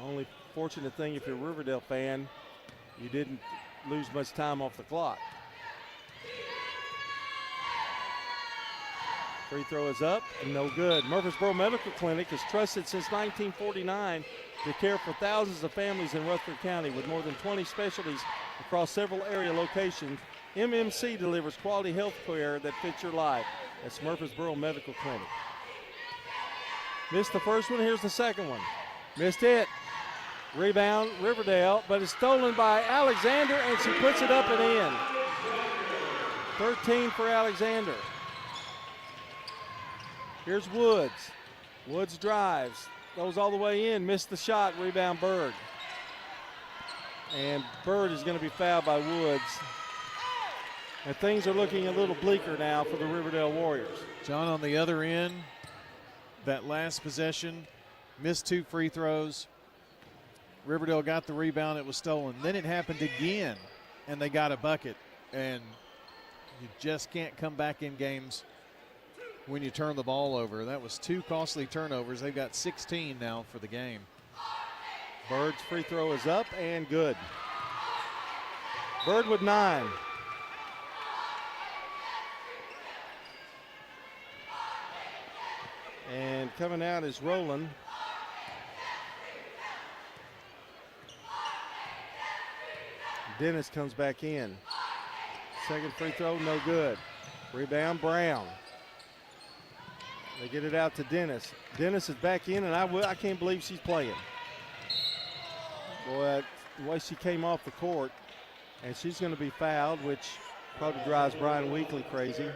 Only fortunate thing, if you're a Riverdale fan, you didn't lose much time off the clock. Free throw is up and no good. Murfreesboro Medical Clinic is trusted since 1949 to care for thousands of families in Rutherford County with more than 20 specialties across several area locations. MMC delivers quality health care that fits your life. That's Murfreesboro Medical Clinic. Missed the first one, here's the second one. Missed it. Rebound, Riverdale, but it's stolen by Alexander, and she puts it up and in. 13 for Alexander. Here's Woods. Woods drives, goes all the way in, missed the shot, rebound Bird. And Bird is going to be fouled by Woods. And things are looking a little bleaker now for the Riverdale Warriors. John, on the other end, that last possession, missed 2 free throws. Riverdale got the rebound, it was stolen. Then it happened again, and they got a bucket. And you just can't come back in games when you turn the ball over. That was 2 costly turnovers. They've got 16 now for the game. Bird's free throw is up and good. Bird with 9. And coming out is Rowland. Dennis comes back in. Second free throw, no good. Rebound, Brown. They get it out to Dennis. Dennis is back in, and I can't believe she's playing. Boy, the way she came off the court, and she's going to be fouled, which probably drives Brian Weekly crazy.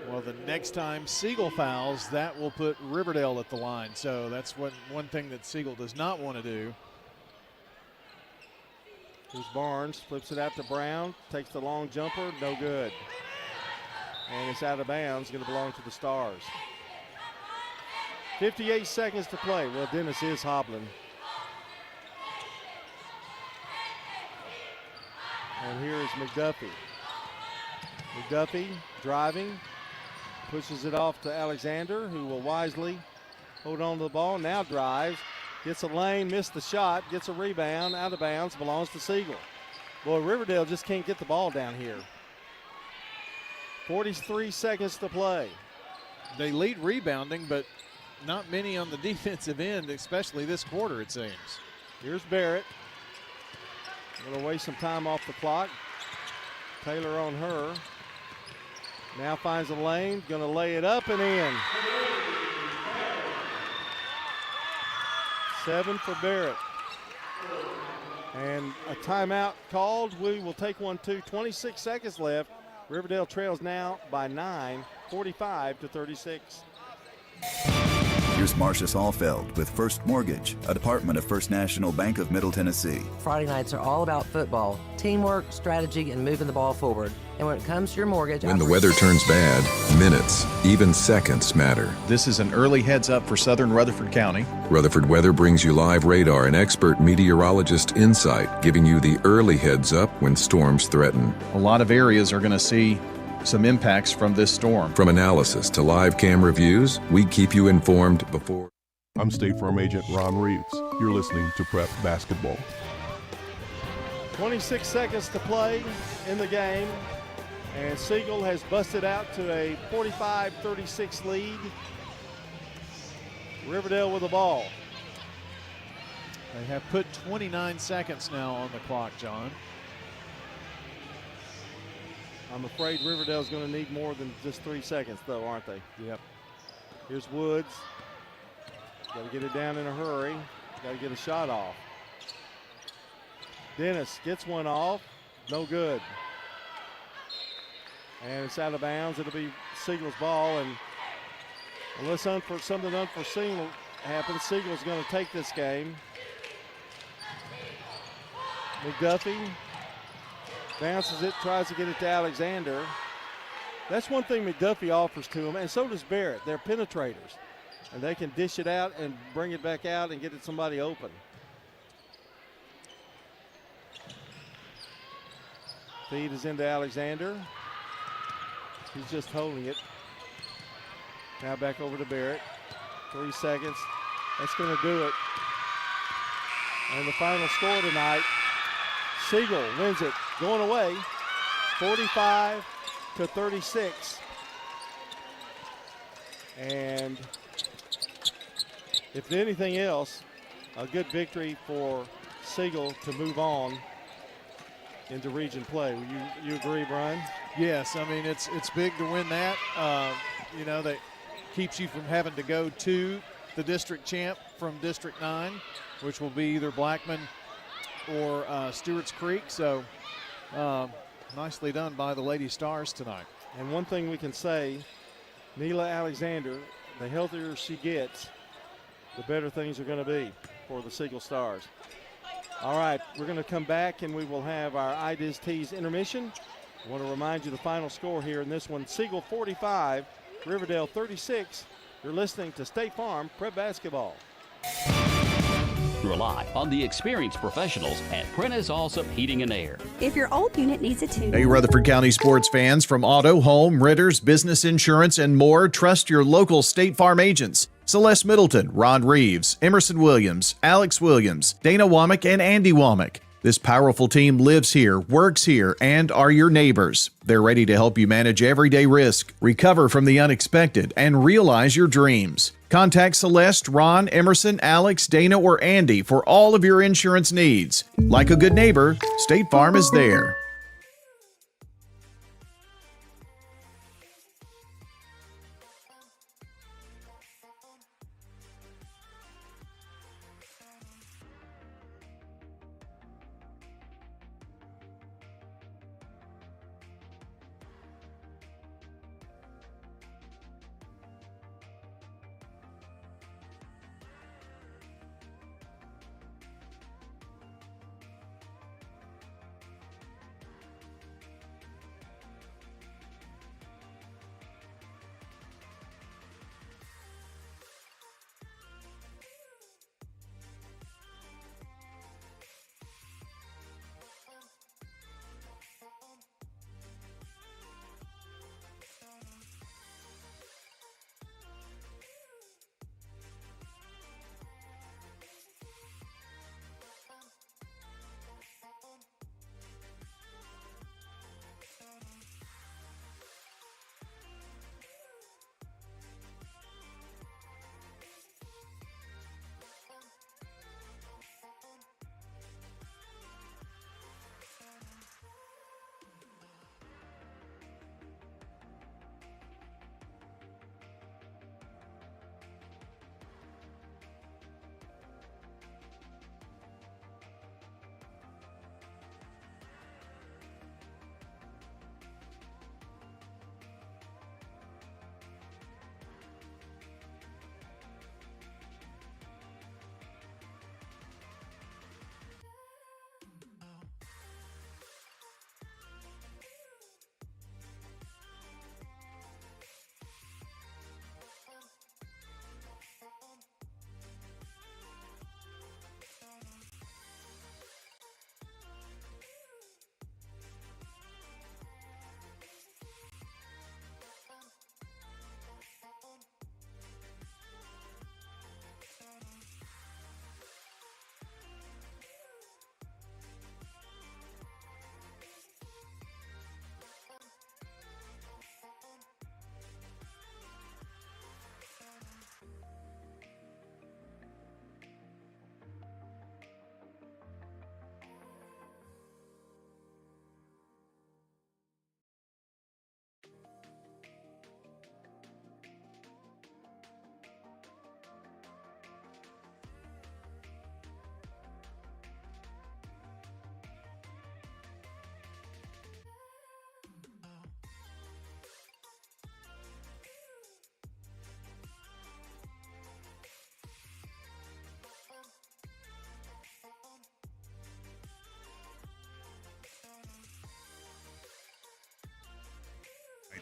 Well, the next time Siegel fouls, that will put Riverdale at the line. So that's one thing that Siegel does not want to do. Here's Barnes, flips it out to Brown, takes the long jumper, no good. And it's out of bounds, going to belong to the Stars. 58 seconds to play. Well, Dennis is hobbling. And here is McDuffie. McDuffie driving, pushes it off to Alexander, who will wisely hold on to the ball. Now drives, gets a lane, missed the shot, gets a rebound, out of bounds, belongs to Siegel. Boy, Riverdale just can't get the ball down here. 43 seconds to play. They lead rebounding, but not many on the defensive end, especially this quarter, it seems. Here's Barrett. Going to waste some time off the clock. Taylor on her. Now finds a lane, going to lay it up and in. 7 for Barrett. And a timeout called. We will take one too. 26 seconds left. Riverdale trails now by 9, 45-36. Here's Marcia Saalfeld with First Mortgage, a department of First National Bank of Middle Tennessee. Friday nights are all about football, teamwork, strategy, and moving the ball forward. And when it comes to your mortgage... When the weather turns bad, minutes, even seconds matter. This is an early heads up for southern Rutherford County. Rutherford Weather brings you live radar and expert meteorologist insight, giving you the early heads up when storms threaten. A lot of areas are going to see some impacts from this storm. From analysis to live camera views, we keep you informed before. I'm State Farm Agent Ron Reeves. You're listening to Prep Basketball. 26 seconds to play in the game, and Siegel has busted out to a 45-36 lead. Riverdale with the ball. They have put 29 seconds now on the clock, John. I'm afraid Riverdale's going to need more than just 3 seconds, though, aren't they? Yep. Here's Woods. Got to get it down in a hurry. Got to get a shot off. Dennis gets one off. No good. And it's out of bounds. It'll be Siegel's ball. And unless something unforeseen happens, Siegel's going to take this game. McDuffie bounces it, tries to get it to Alexander. That's one thing McDuffie offers to him, and so does Barrett. They're penetrators, and they can dish it out and bring it back out and get it somebody open. Feed is into Alexander. He's just holding it. Now back over to Barrett. 3 seconds. That's going to do it. And the final score tonight, Siegel wins it, going away, 45-36. And if anything else, a good victory for Siegel to move on into region play. You agree, Brian? Yes, I mean it's big to win that. That keeps you from having to go to the district champ from District 9, which will be either Blackman or Stewart's Creek. So nicely done by the Lady Stars tonight. And one thing we can say, Neela Alexander, the healthier she gets, the better things are going to be for the Siegel Stars. All right, we're going to come back and we will have our IDIS Tees intermission. I want to remind you the final score here in this one, Siegel 45, Riverdale 36. You're listening to State Farm Prep Basketball. Rely on the experienced professionals at Prentice Allsup Heating and Air. If your old unit needs a tune. Hey, Rutherford County sports fans, from auto, home, Ritters, business insurance, and more, trust your local State Farm agents. Celeste Middleton, Ron Reeves, Emerson Williams, Alex Williams, Dana Womack, and Andy Womack. This powerful team lives here, works here, and are your neighbors. They're ready to help you manage everyday risk, recover from the unexpected, and realize your dreams. Contact Celeste, Ron, Emerson, Alex, Dana, or Andy for all of your insurance needs. Like a good neighbor, State Farm is there.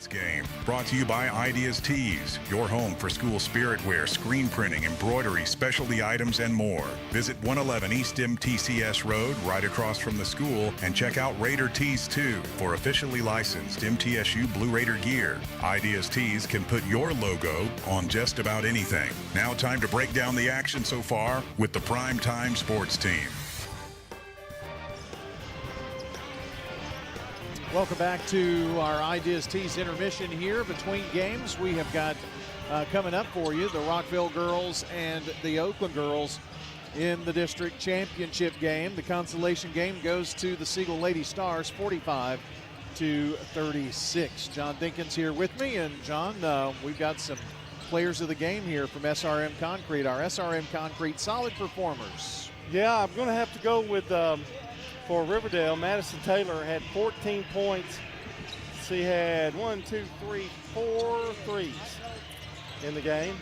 tonight's game. Brought to you by Ideas Tees, your home for school spirit wear, screen printing, embroidery, specialty items, and more. Visit 111 East MTCS Road, right across from the school, and check out Raider Tees 2 for officially licensed MTSU Blue Raider gear. Ideas Tees can put your logo on just about anything. Now time to break down the action so far with the Prime Time Sports Team. Welcome back to our Ideas Tees intermission here between games. We have got coming up for you the Rockville girls and the Oakland girls in the district championship game. The consolation game goes to the Siegel Lady Stars 45-36. John Dinkins here with me, and John, we've got some players of the game here from SRM Concrete, our SRM Concrete solid performers. Yeah, I'm going to have to go with for Riverdale. Madison Taylor had 14 points. She had 4 threes in the game,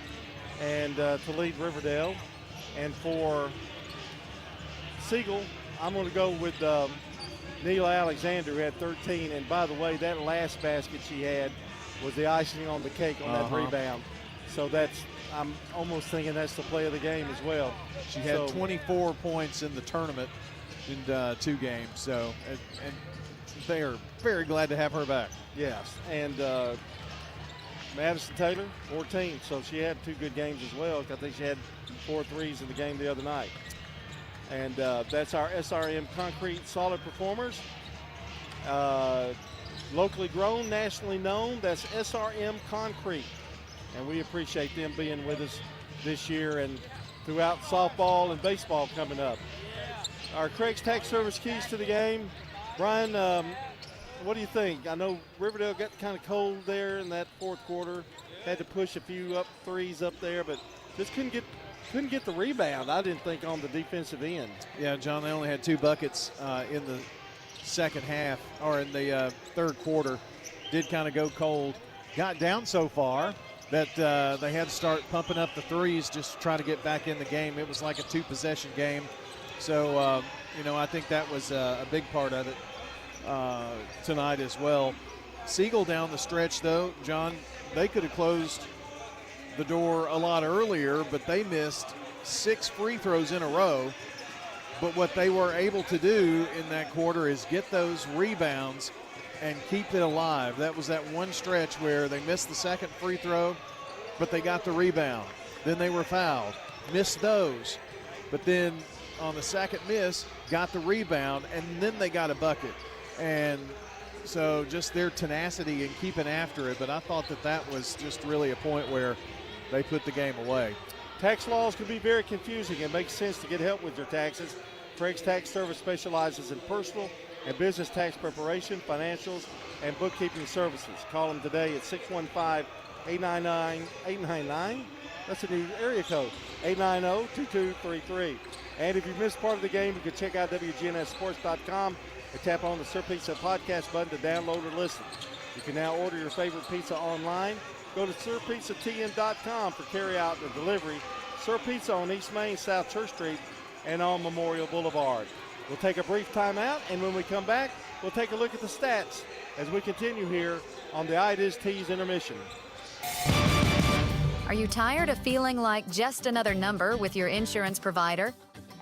and to lead Riverdale. And for Siegel, I'm going to go with Neil Alexander, who had 13. And by the way, that last basket she had was the icing on the cake on that rebound. So I'm almost thinking that's the play of the game as well. She had 24 points in the tournament in 2 games. So, and they are very glad to have her back. Yes, and Madison Taylor, 14. So she had 2 good games as well. I think she had 4 threes in the game the other night. And that's our SRM Concrete solid performers. Locally grown, nationally known, that's SRM Concrete. And we appreciate them being with us this year and throughout softball and baseball coming up. Our Craig's Tax Service keys to the game. Brian, what do you think? I know Riverdale got kind of cold there in that 4th quarter. Had to push a few threes up there, but just couldn't get the rebound, I didn't think, on the defensive end. Yeah, John, they only had 2 buckets in the second half, or in the 3rd quarter. Did kind of go cold. Got down so far that they had to start pumping up the threes just to try to get back in the game. It was like a 2-possession game. So, I think that was a big part of it tonight as well. Siegel down the stretch, though, John, they could have closed the door a lot earlier, but they missed 6 free throws in a row. But what they were able to do in that quarter is get those rebounds and keep it alive. That was that one stretch where they missed the 2nd free throw, but they got the rebound. Then they were fouled, missed those, but then on the 2nd miss, got the rebound, and then they got a bucket. And so just their tenacity and keeping after it. But I thought that was just really a point where they put the game away. Tax laws can be very confusing. It makes sense to get help with your taxes. Craig's Tax Service specializes in personal and business tax preparation, financials, and bookkeeping services. Call them today at 615-899-899. That's a new area code, 890-2233. And if you missed part of the game, you can check out wgnssports.com and tap on the Sir Pizza podcast button to download or listen. You can now order your favorite pizza online. Go to sirpizzatn.com for carry-out and delivery. Sir Pizza on East Main, South Church Street, and on Memorial Boulevard. We'll take a brief timeout, and when we come back, we'll take a look at the stats as we continue here on the Ideas Tees intermission. Are you tired of feeling like just another number with your insurance provider?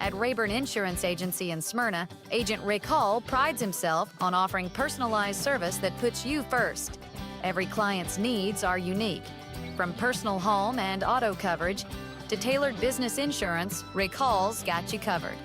At Rayburn Insurance Agency in Smyrna, Agent Rick Hall prides himself on offering personalized service that puts you first. Every client's needs are unique. From personal home and auto coverage to tailored business insurance, Rick Hall's got you covered.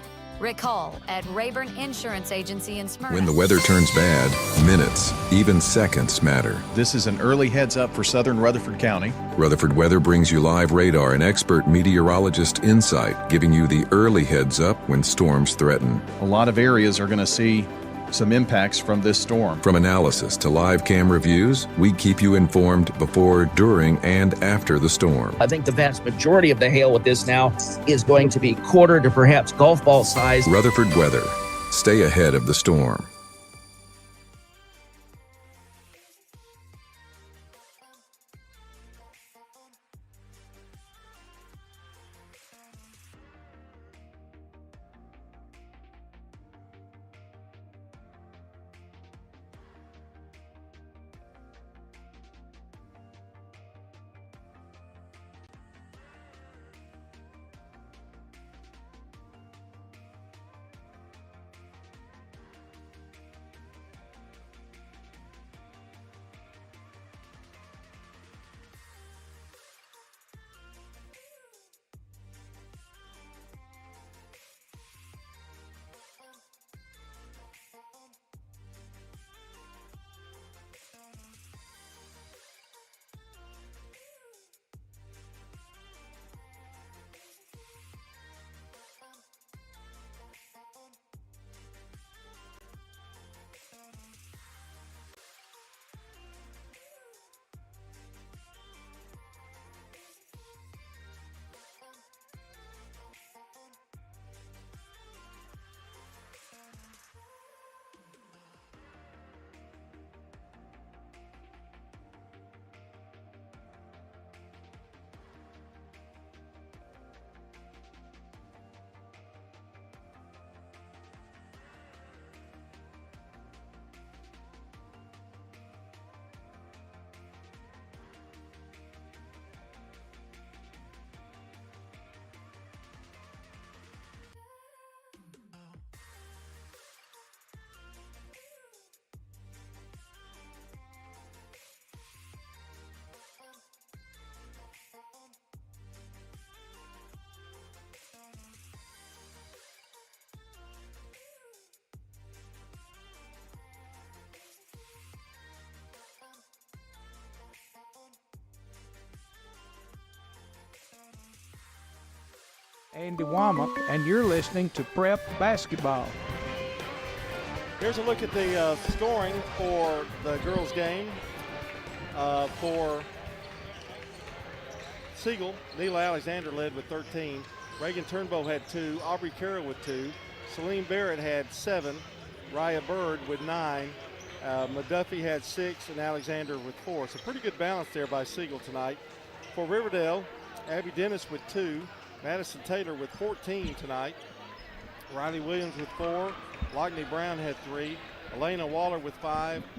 Rick Hall at Rayburn Insurance Agency in Smyrna. When the weather turns bad, minutes, even seconds matter. This is an early heads up for southern Rutherford County. Rutherford Weather brings you live radar and expert meteorologist insight, giving you the early heads up when storms threaten. A lot of areas are going to see some impacts from this storm. From analysis to live camera views, we keep you informed before, during, and after the storm. I think the vast majority of the hail with this now is going to be quarter to perhaps golf ball size. Rutherford Weather. Stay ahead of the storm. Andy Womack, and you're listening to Prep Basketball. Here's a look at the scoring for the girls' game. For Siegel, Neela Alexander led with 13. Reagan Turnbow had 2. Aubrey Carroll with 2. Celine Barrett had 7. Raya Bird with 9. McDuffie had 6, and Alexander with 4. So pretty good balance there by Siegel tonight. For Riverdale, Abby Dennis with 2. Madison Taylor with 14 tonight. Riley Williams with 4. Lockney Brown had 3. Elena Waller with 5.